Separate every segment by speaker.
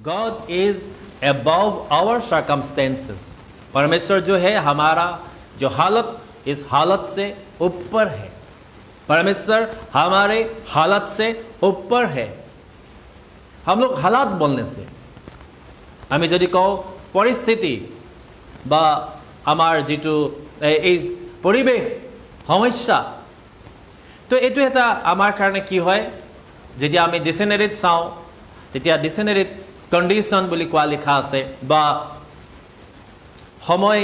Speaker 1: God is above our circumstances. परमेश्वर जो है हमारा जो हालत, इस हालत से ऊपर है। परमेश्वर हमारे हालत से ऊपर है। हम लोग हालात बोलने से আমি যদি কওঁ পৰিস্থিতি বা আমাৰ যেটো এই পৰিবেশ সমস্যা, তো এইটো এটা আমাৰ কাৰণে কি হয়, যেতিয়া আমি ডিকশ্যনেৰীত চাওঁ তেতিয়া ডিকশ্যনেৰীত কণ্ডিশ্যন বুলি কোৱা লিখা আছে বা সময়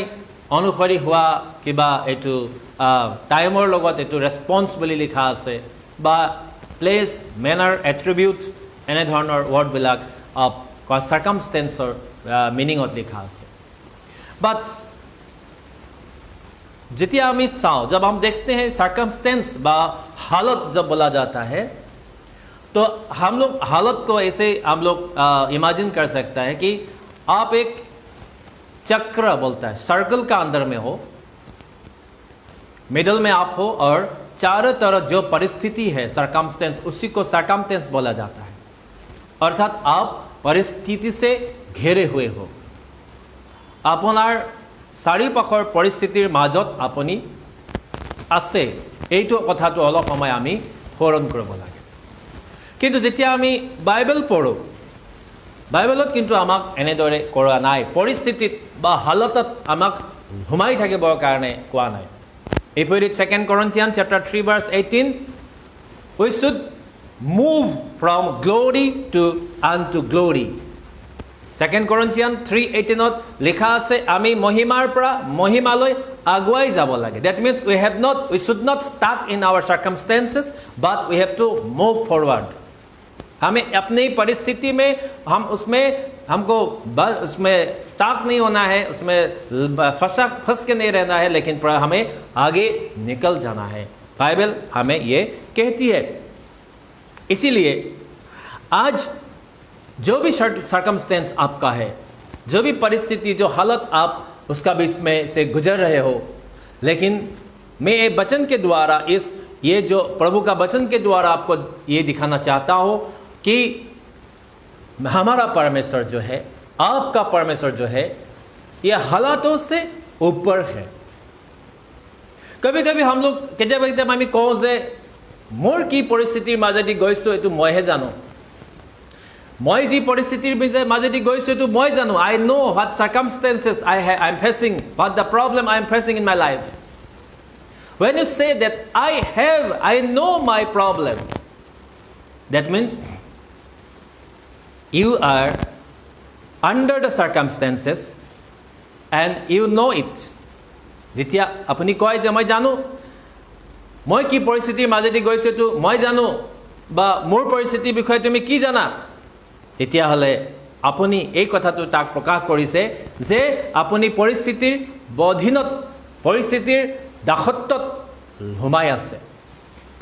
Speaker 1: অনুসৰি হোৱা কিবা এইটো টাইমৰ লগত এইটো ৰেছপন্স বুলি লিখা আছে বা প্লেচ মেনাৰ এট্ৰিবিউট এনে ধৰণৰ ৱৰ্ডবিলাক circumstanceৰ মিনিঙত লিখা আছে। বাট जितना हम साओ, जब हम देखते हैं सर्कमस्टेंस बा हालत जब बोला जाता है, तो हम लोग हालत को ऐसे हम लोग इमेजिन कर सकता है कि आप एक चक्र बोलता है, सर्कल का अंदर में हो, मिडल में आप हो और चारों तरफ जो परिस्थिति है सर्कमस्टेंस, उसी को सर्कमस्टेंस बोला जाता है। अर्थात आप परिस्थिति से घेरे हुए हो, আপনার চাৰিওপাশৰ পৰিস্থিতিৰ মাজত আপুনি আছে, এইটো কথাটো অলপ সময় আমি স্মৰণ কৰিব লাগে। কিন্তু যেতিয়া আমি বাইবেল পঢ়ো, বাইবেলত কিন্তু আমাক এনেদৰে কৰা নাই, পৰিস্থিতিত বা হালতত আমাক সোমাই থাকিবৰ কাৰণে কোৱা নাই। If we read 2 Corinthians chapter 3 verse 18, we should move from glory to unto glory. 2 Corinthians 3:18 লিখা আছে আমি মহিমাৰ পৰা মহিমালৈ আগুৱাই যাব লাগে। That means we should not stuck in our circumstances, but we have to move forward. हमें अपनी परिस्थिति में हमको उसमें स्टक नहीं होना है, उसमें फंस के नहीं रहना है, लेकिन हमें आगे निकल जाना है। बाइबल हमें ये कहती है। इसीलिए आज जो भी सर्कमस्टेंस आपका है, जो भी परिस्थिति, जो हालत आप उसका बीच में से गुजर रहे हो, लेकिन मैं ये वचन के द्वारा ये जो प्रभु का वचन के द्वारा आपको ये दिखाना चाहता हूँ कि हमारा परमेश्वर जो है, आपका परमेश्वर जो है, ये हालातों से ऊपर है। कभी कभी हम लोग केতিয়াবা আমি কওঁ যে মোৰ কি পৰিস্থিতিৰ মাজেদি গৈছো এইটো মইহে জানো, মই যি পৰিস্থিতিৰ মাজেদি গৈছো এইটো মই জানো। I know what circumstances I'm facing, what the problem I'm facing in my life. When you say that I know my problems, that means you are under the circumstances and you know it. যেতিয়া আপুনি কয় যে মই জানো, মই কি পৰিস্থিতিৰ মাজেদি গৈছো এইটো মই জানো, বা মোৰ পৰিস্থিতিৰ বিষয়ে তুমি কি জানা, তেতিয়াহ'লে আপুনি এই কথাটো তাক প্ৰকাশ কৰিছে যে আপুনি পৰিস্থিতিৰ অধীনত, পৰিস্থিতিৰ দাসত্বত সোমাই আছে,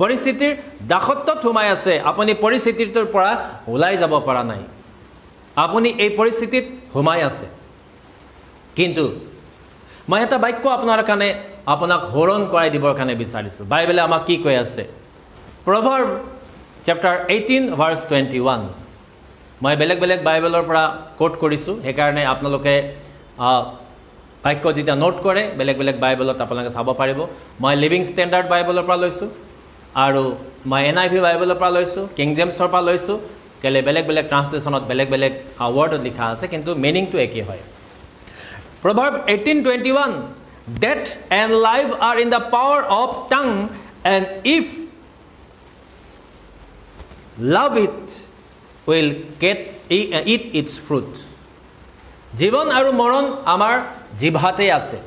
Speaker 1: পৰিস্থিতিৰ দাসত্বত সোমাই আছে। আপুনি পৰিস্থিতিটোৰ পৰা ওলাই যাব পৰা নাই, আপুনি এই পৰিস্থিতিত সোমাই আছে। কিন্তু মই এটা বাক্য আপোনাৰ কাৰণে আপোনাক স্মৰণ কৰাই দিবৰ কাৰণে বিচাৰিছোঁ। বাইবেলে আমাক কি কৈ আছে? Proverbs chapter 18 verse 21। মই বেলেগ বেলেগ বাইবেলৰ পৰা কোট কৰিছোঁ, সেইকাৰণে আপোনালোকে বাক্য যেতিয়া নোট কৰে বেলেগ বেলেগ বাইবেলত আপোনালোকে চাব পাৰিব। মই লিভিং ষ্টেণ্ডাৰ্ড বাইবেলৰ পৰা লৈছোঁ আৰু মই NIV বাইবেলৰ পৰা লৈছোঁ, কিং জেমছৰ পৰা লৈছোঁ। কেলে বেলেগ বেলেগ ট্ৰান্সলেশ্যনত বেলেগ বেলেগ ৱৰ্ডত লিখা আছে, কিন্তু মিনিংটো একেই হয়। Proverbs 18:21, death and life are in the power of tongue, and if love it will eat its fruit. জীৱন আৰু মৰণ আমাৰ জিভাতে আছে,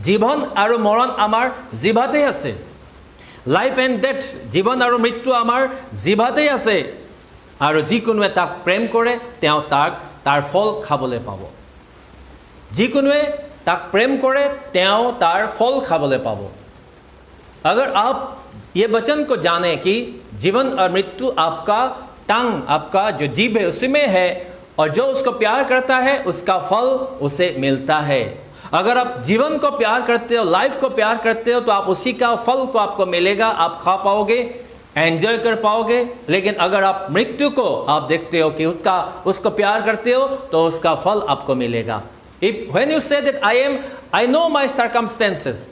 Speaker 1: জীৱন আৰু মৰণ আমাৰ জিভাতে আছে। লাইফ এণ্ড ডেথ, জীৱন আৰু মৃত্যু আমাৰ জিভাতে আছে, আৰু যিকোনোৱে তাক প্ৰেম কৰে তেওঁ তাৰ ফল খাবলৈ পাব। যিকোনোৱে তাক প্ৰেম কৰে তেওঁ তাৰ ফল খাবলৈ পাব। अगर आप ये वचन को जाने कि जीवन और मृत्यु आपका टंग, आपका जो जीभ है उसी में है, और जो उसको प्यार करता है उसका फल उसे मिलता है। अगर आप जीवन को प्यार करते हो, लाइफ को प्यार करते हो, तो आप उसी का फल को आपको मिलेगा, आप खा पाओगे। एंजॉय कर पाओगे, लेकिन अगर आप मृत्यु को आप देखते हो कि उसको प्यार करते हो तो उसका फल आपको मिलेगा. When you say that I know my circumstances,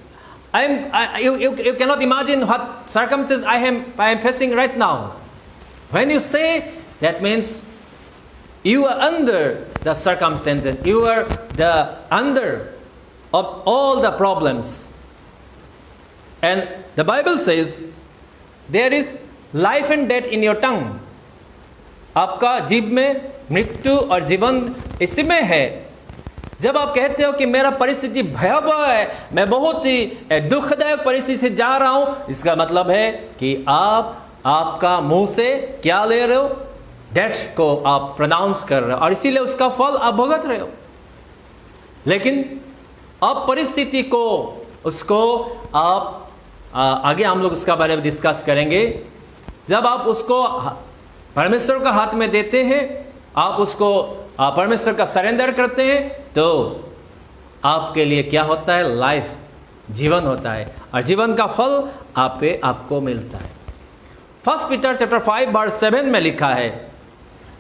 Speaker 1: you cannot imagine what circumstances I am facing right now. When you say, that means you are under the circumstances, you are under of all the problems. And the Bible says there is life and death in your tongue. आपका जीभ में मृत्यु और जीवन इसी में है. जब आप कहते हो कि मेरा परिस्थिति भयावह है, मैं बहुत ही दुखदायक परिस्थिति से जा रहा हूं, इसका मतलब है कि आपका मुंह से क्या ले रहे हो, डेथ को आप प्रोनाउंस कर रहे हो और इसीलिए उसका फल आप भुगत रहे हो. लेकिन अब परिस्थिति को उसको आप आगे हम लोग उसका बारे में डिस्कस करेंगे. जब आप उसको परमेश्वर का हाथ में देते हैं, आप उसको परमेश्वर का सरेंडर करते हैं, तो आपके लिए क्या होता है, लाइफ, जीवन होता है और जीवन का फल आपको मिलता है. 1 Peter chapter 5 verse 7 में लिखा है,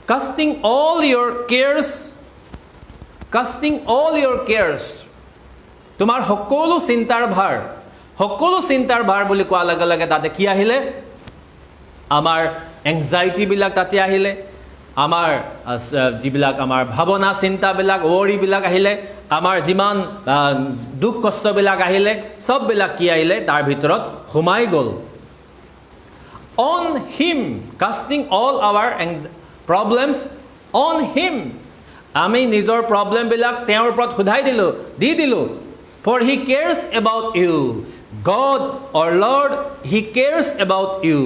Speaker 1: casting all your cares, তোমাৰ সকলো চিন্তাৰ ভাৰ বুলি কোৱাৰ লগে লগে তাতে কি আহিলে, আমাৰ এংজাইটি বিলাক তাতে আহিলে, আমাৰ যিবিলাক আমাৰ ভাৱনা চিন্তাবিলাক ৱৰিবিলাক আহিলে, আমাৰ যিমান দুখ কষ্টবিলাক আহিলে, সববিলাক কি আহিলে তাৰ ভিতৰত সোমাই গ'ল. On him, casting all our problems on him, আমি নিজৰ প্ৰব্লেমবিলাক তেওঁৰ ওপৰত সোধাই দিলোঁ. For he cares about you. God or Lord, he cares about you.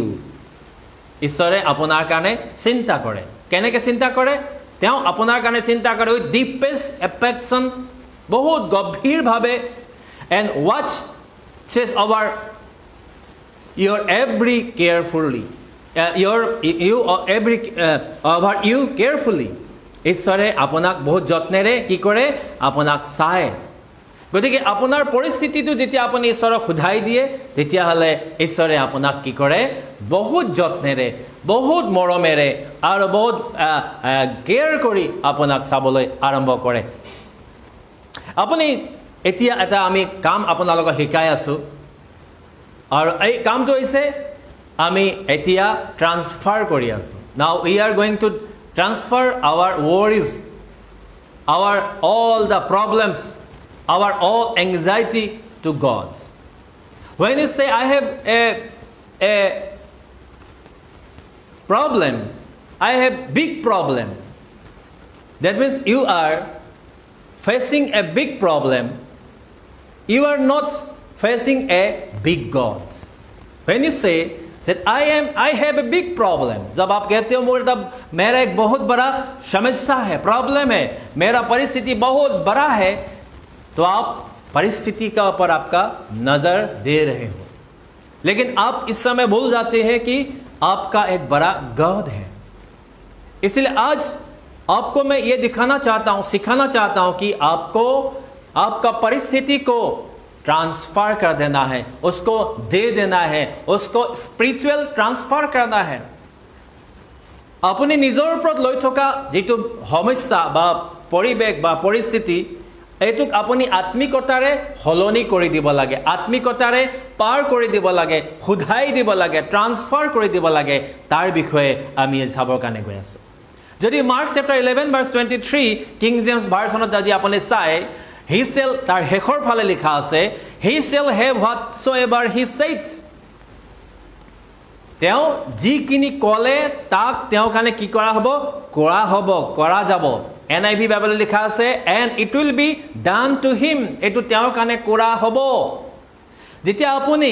Speaker 1: ঈশ্বৰে আপোনাৰ কাৰণে চিন্তা কৰে. কেনেকৈ চিন্তা কৰে? তেওঁ আপোনাৰ কাৰণে চিন্তা কৰে উইথ ডিপেষ্ট এফেকশ্যন, বহুত গভীৰভাৱে. And watches over your every carefully. Over you carefully. ঈশ্বৰে আপোনাক বহুত যত্নেৰে কি কৰে, আপোনাক চায়. গতিকে আপোনাৰ পৰিস্থিতিটো যেতিয়া আপুনি ঈশ্বৰক সোধাই দিয়ে, তেতিয়াহ'লে ঈশ্বৰে আপোনাক কি কৰে, বহুত যত্নেৰে, বহুত মৰমেৰে আৰু বহুত কেয়াৰ কৰি আপোনাক চাবলৈ আৰম্ভ কৰে. আপুনি এতিয়া এটা আমি কাম আপোনালোকক শিকাই আছোঁ আৰু এই কামটো হৈছে আমি এতিয়া ট্ৰান্সফাৰ কৰি আছোঁ. Now we are going to transfer our worries, our all the problems, our all anxiety to God. When you say I have a problem, I have big problem, that means you are facing a big problem. You are not facing a big God. When you say that I have a big problem, जब आप कहते हो मेरा एक बहुत बड़ा समस्या है, प्रॉब्लम है, मेरा परिस्थिति बहुत बड़ा है, तो आप परिस्थिति का ऊपर आपका नजर दे रहे हो. लेकिन आप इस समय भूल जाते हैं कि आपका एक बड़ा गॉड है. इसलिए आज आपको मैं ये दिखाना चाहता हूं, सिखाना चाहता हूं कि आपको आपका परिस्थिति को ट्रांसफर कर देना है, उसको दे देना है, उसको स्पिरिचुअल ट्रांसफर करना है. अपनी निजर ওপৰত লৈ থকা যেটো সমস্যা বা পৰিবেশ বা পৰিস্থিতি, এইটোক আপুনি আত্মিকতাৰে হলনি কৰি দিব লাগে, আত্মিকতাৰে পাৰ কৰি দিব লাগে, শুধাই দিব লাগে, ট্ৰান্সফাৰ কৰি দিব লাগে. তাৰ বিষয়ে আমি চাবৰ কাৰণে গৈ আছোঁ. যদি Mark chapter 11 verse 23 King James ভাৰ্চনত যদি আপুনি চাই, he shall, তাৰ শেষৰ ফালে লিখা আছে, he shall have whatsoever he said. তেওঁ যিখিনি ক'লে তাক তেওঁৰ কাৰণে কি কৰা হ'ব, কৰা যাব. NIV বাইবেলত লিখা আছে, and it will be done to him. এইটো তেওঁৰ কাৰণে কৰা হ'ব. যেতিয়া আপুনি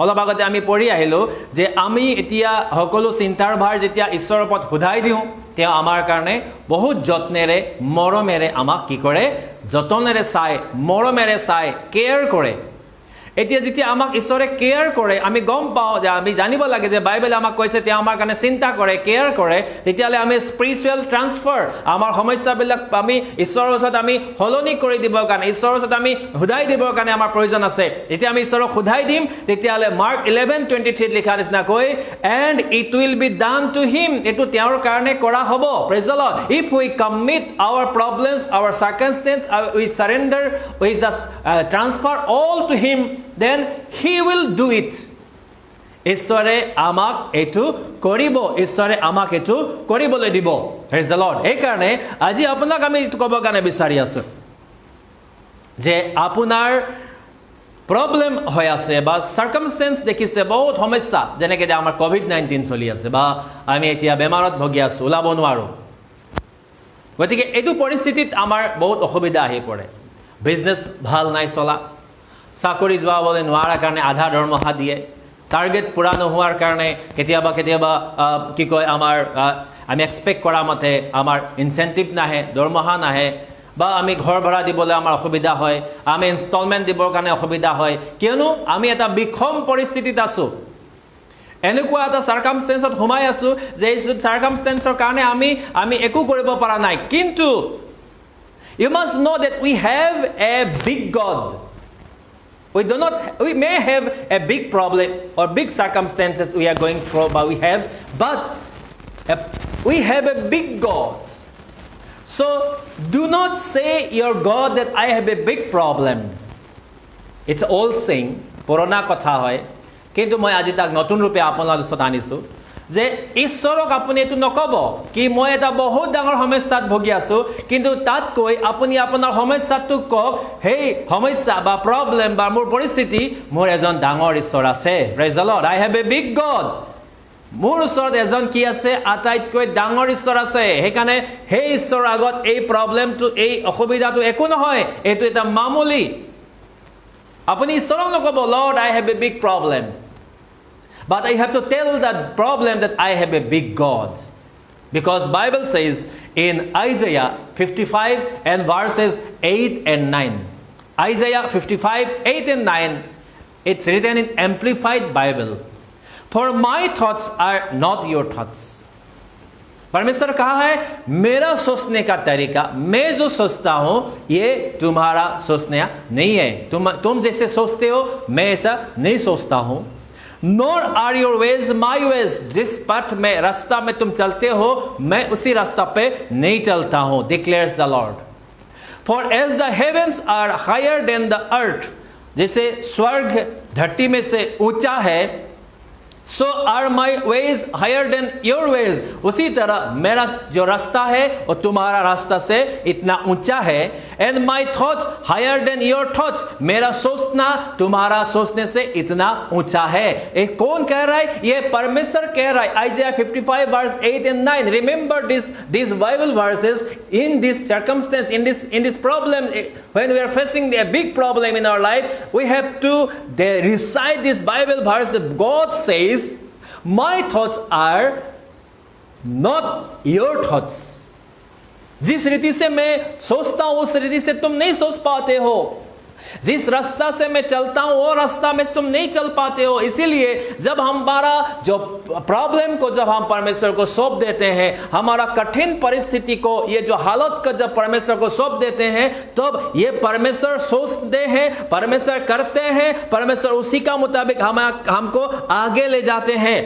Speaker 1: অলপ আগতে আমি পঢ়ি আহিলোঁ যে আমি এতিয়া সকলো চিন্তাৰ ভাৰ যেতিয়া ঈশ্বৰৰ ওপৰত সোধাই দিওঁ, তেওঁ আমাৰ কাৰণে বহুত যত্নেৰে মৰমেৰে আমাক কি কৰে, যতনেৰে চাই, মৰমেৰে চাই, কেয়াৰ কৰে. এতিয়া যেতিয়া আমাক ঈশ্বৰে কেয়াৰ কৰে আমি গম পাওঁ যে আমি জানিব লাগে যে বাইবেলে আমাক কৈছে তেওঁ আমাৰ কাৰণে চিন্তা কৰে কেয়াৰ কৰে তেতিয়ালে আমি স্পিৰিচুৱেল ট্ৰান্সফাৰ আমাৰ সমস্যাবিলাক আমি ঈশ্বৰৰ ওচৰত আমি হলনি কৰি দিবৰ কাৰণে ঈশ্বৰৰ ওচৰত আমি হুদাই দিবৰ কাৰণে আমাৰ প্ৰয়োজন আছে যেতিয়া আমি ঈশ্বৰক হুদাই দিম তেতিয়ালে মাৰ্ক 11:23 লিখা নিচিনা কৈ and it will be done to him এটো তেওঁৰ কাৰণে কৰা হ'ব praise the Lord if we commit our problems our circumstance we surrender we just transfer all to him then he will do it ঈশ্বৰে আমাক এটো কৰিব ঈশ্বৰে আমাক এটো কৰিবলৈ দিব praise the Lord এই কাৰণে আজি আপোনাক আমি ক'ব কাৰণে বিচাৰি আছো যে আপোনাৰ প্ৰবলেম হৈ আছে বা সাৰ্কামস্টেন্স দেখিছে বহুত সমস্যা যেনেকৈ যে আমাৰ কোভিড-19 চলি আছে বা আমি এতিয়া বেমাৰত ভগি আছো ওলাব নোৱাৰো গতিকে এটো পৰিস্থিতিত আমাৰ বহুত অসুবিধা আহি পৰে বিজনেছ ভাল নাই চলা চাকৰি যোৱাবলৈ নোৱাৰা কাৰণে আধা দৰমহা দিয়ে টাৰ্গেট পুৰা নোহোৱাৰ কাৰণে কেতিয়াবা কি কয় আমাৰ আমি এক্সপেক্ট কৰা মতে আমাৰ ইনসেন্টিভ নাহে দৰমহা নাহে বা আমি ঘৰ ভাড়া দিবলৈ আমাৰ অসুবিধা হয় আমি ইনষ্টলমেন্ট দিবৰ কাৰণে অসুবিধা হয় কিয়নো আমি এটা বিখম পৰিস্থিতিত আছো এনেকুৱা এটা সাৰ্কামস্টেন্সত সোমাই আছো যে এই সাৰ্কামস্টেন্সৰ কাৰণে আমি একো কৰিব পৰা নাই কিন্তু you must know that we have a big God we may have a big problem or big circumstances we are going through but we have a big God so do not say your God that I have a big problem it's old saying purana kotha hoy kintu moi aji tak notun rupe aponar usot anisu যে ঈশ্বৰক আপুনি এটো নকব কি মই এটা বহুত ডাঙৰ সমস্যাত ভগি আছো কিন্তু তাত কৈ আপুনি আপোনাৰ সমস্যাটো কক হেই সমস্যা বা প্ৰবলেম বা মোৰ পৰিস্থিতি মোৰ এজন ডাঙৰ ঈশ্বৰ আছে praise the Lord I have a big God মোৰ ওচৰত এজন কি আছে আটাইতকৈ ডাঙৰ ঈশ্বৰ আছে হেকানে হে ঈশ্বৰৰ আগত এই প্ৰবলেমটো এই অসুবিধাটো একো নহয় এটো এটা মামুলি আপুনি ঈশ্বৰক নকব Lord I have a big problem but I have to tell that problem that I have a big God because Bible says in Isaiah 55 and verses 8 and 9 Isaiah 55 8 and 9 it's written in Amplified Bible for my thoughts are not your thoughts परमेश्वर कहा है मेरा सोचने का तरीका मैं जो सोचता हूं ये तुम्हारा सोचना नहीं है तुम जैसे सोचते हो मैं ऐसा नहीं सोचता हूं nor are your ways my ways जिस पथ में रास्ता में तुम चलते हो मैं उसी रास्ता पे नहीं चलता हूं declares the Lord for as the heavens are higher than the earth जैसे स्वर्ग धरती में से ऊंचा है so are my ways higher than your ways उसी तरह मेरा जो रास्ता है वो तुम्हारा रास्ता से इतना ऊंचा है and my thoughts higher than your thoughts मेरा सोचना तुम्हारा सोचने से इतना ऊंचा है ये कौन कह रहा है ये परमेश्वर कह रहा है Isaiah 55 verse 8 and 9 remember these Bible verses in this circumstance in this problem when we are facing a big problem in our life we have to recite this Bible verse that God says my thoughts are not your thoughts जिस रीति से मैं सोचता हूं उस रीति से तुम नहीं सोच पाते हो जिस रास्ता से मैं चलता हूं वो रास्ता में तुम नहीं चल पाते हो इसीलिए जब हमारा जो प्रॉब्लम को जब हम परमेश्वर को सौंप देते हैं हमारा कठिन परिस्थिति को ये जो हालत को जब परमेश्वर को सौंप देते हैं तब ये परमेश्वर सोचते हैं परमेश्वर करते हैं परमेश्वर उसी का मुताबिक हमको आगे ले जाते हैं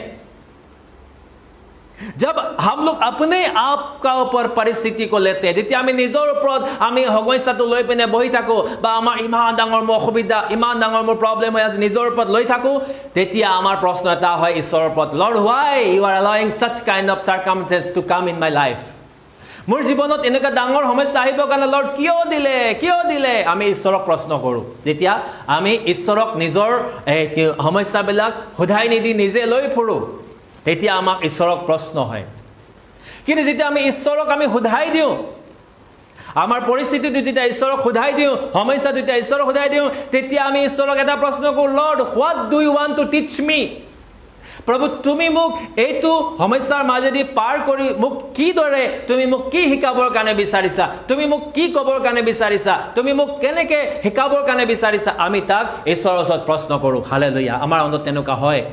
Speaker 1: जब हम लोग अपने आप का ऊपर परिस्थिति को लेते हैं যেতিয়া আমি নিজৰ ওপৰত আমি সমস্যাটো লৈ পিনে বহি থাকো বা আমাৰ ইমান ডাঙৰ অসুবিধা ইমান ডাঙৰ প্ৰবলেম হৈ আছে নিজৰ ওপৰত লৈ থাকো তেতিয়া আমাৰ প্ৰশ্ন এটা হয় ঈশ্বৰৰ ওপৰত Lord why you are allowing such kind of circumstances to come in my life মোৰ জীৱনত এনেকা ডাঙৰ সমস্যা আহিব কাৰণে Lord কিয় দিলে আমি ঈশ্বৰক প্ৰশ্ন কৰো যেতিয়া আমি ঈশ্বৰক নিজৰ সমস্যাবিলাক হুধাই নিদি নিজে লৈ ফুৰো তেতিয়া আমাক ঈশ্বৰক প্ৰশ্ন হয় কিন্তু যেতিয়া আমি ঈশ্বৰক আমি হুধাই দিও আমাৰ পৰিস্থিতিটো যেতিয়া ঈশ্বৰক হুধাই দিও সমস্যা যেতিয়া ঈশ্বৰক হুধাই দিও তেতিয়া আমি ঈশ্বৰক এটা প্ৰশ্ন কৰো Lord what do you want to teach me প্ৰভু তুমি মোক এইটো সমস্যাৰ মাজেদি পাৰ কৰি মোক কি দৰে তুমি মোক কি শিকাবৰ কাৰণে বিচাৰিছা তুমি মোক কি ক'বৰ কাৰণে বিচাৰিছা তুমি মোক কেনেকৈ শিকাবৰ কাৰণে বিচাৰিছা আমি তাক ঈশ্বৰৰ ওচৰত প্ৰশ্ন কৰোঁ হালেলুয়া আমাৰ অন্তত তেনেকুৱা হয়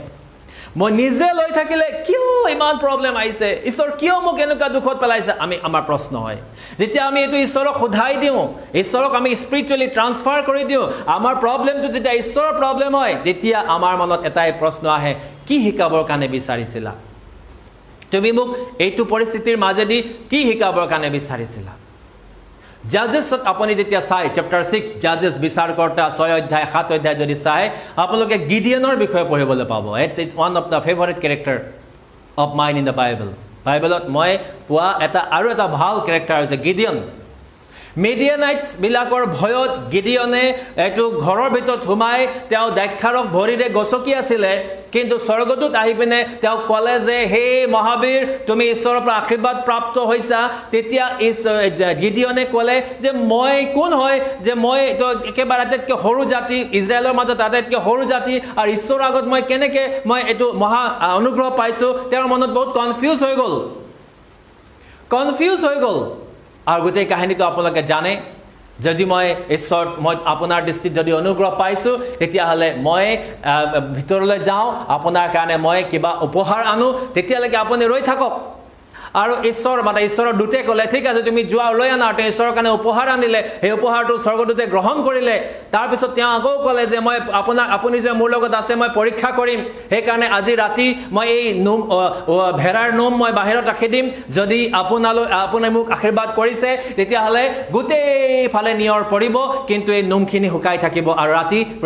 Speaker 1: মই নিজে লৈ থাকিলে কিয় ইমান প্ৰব্লেম আহিছে ঈশ্বৰ কিয় মোক এনেকুৱা দুখত পেলাইছে আমাৰ প্ৰশ্ন হয় যেতিয়া আমি এইটো ঈশ্বৰক সোধাই দিওঁ ঈশ্বৰক আমি স্পিৰিচুৱেলি ট্ৰান্সফাৰ কৰি দিওঁ আমাৰ প্ৰব্লেমটো যেতিয়া ঈশ্বৰৰ প্ৰব্লেম হয় তেতিয়া আমাৰ মনত এটাই প্ৰশ্ন আহে কি শিকাবৰ কাৰণে বিচাৰিছিলা তুমি মোক এইটো পৰিস্থিতিৰ মাজেদি কি শিকাবৰ কাৰণে বিচাৰিছিলা জাজেছত আপুনি যেতিয়া চাই চেপ্টাৰ 6 জাজেছ বিচাৰকৰ্তা 6 অধ্যায় 7 অধ্যায় যদি চাই আপোনালোকে গিডিয়নৰ বিষয়ে পঢ়িবলৈ পাব it's one of the favourite character of mine in the বাইবেলত মই পোৱা আৰু এটা ভাল কেৰেক্টাৰ হৈছে গিডিয়ন মিডিয়ানাইটছ বিলাকৰ ভয়ত গিডিয়নে এইটো ঘৰৰ ভিতৰত সোমাই তেওঁ দাক্ষাৰক ভৰিৰে গছকি আছিলে কিন্তু স্বৰ্গদূত আহি পিনে তেওঁ ক'লে যে হে মহাবীৰ তুমি ঈশ্বৰৰ পৰা আশীৰ্বাদ প্ৰাপ্ত হৈছা তেতিয়া গিডিয়নে ক'লে যে মই কোন হয় যে মই একেবাৰে আটাইতকৈ সৰু জাতি ইজৰাইলৰ মাজত আটাইতকৈ সৰু জাতি আৰু ঈশ্বৰৰ আগত মই কেনেকৈ মই এইটো মহা অনুগ্ৰহ পাইছোঁ তেওঁৰ মনত বহুত কনফিউজ হৈ গ'ল আৰু গোটেই কাহিনীটো আপোনালোকে জানে যদি মই আপোনাৰ দৃষ্টিত যদি অনুগ্ৰহ পাইছোঁ তেতিয়াহ'লে মই ভিতৰলৈ যাওঁ আপোনাৰ কাৰণে মই কিবা উপহাৰ আনো তেতিয়ালৈকে আপুনি ৰৈ থাকক আৰু ঈশ্বৰৰ দূতে ক'লে ঠিক আছে তুমি যোৱা লৈ আনা তেওঁ ঈশ্বৰৰ কাৰণে উপহাৰ আনিলে সেই উপহাৰটো স্বৰ্গদূতে গ্ৰহণ কৰিলে তাৰপিছত তেওঁ আকৌ ক'লে যে মই আপুনি যে মোৰ লগত আছে মই পৰীক্ষা কৰিম সেইকাৰণে আজি ৰাতি মই এই ভেড়াৰ নোম মই বাহিৰত ৰাখি দিম যদি আপুনি মোক আশীৰ্বাদ কৰিছে তেতিয়াহ'লে গোটেইফালে নিয়ৰ পৰিব কিন্তু এই নোমখিনি শুকাই থাকিব আৰু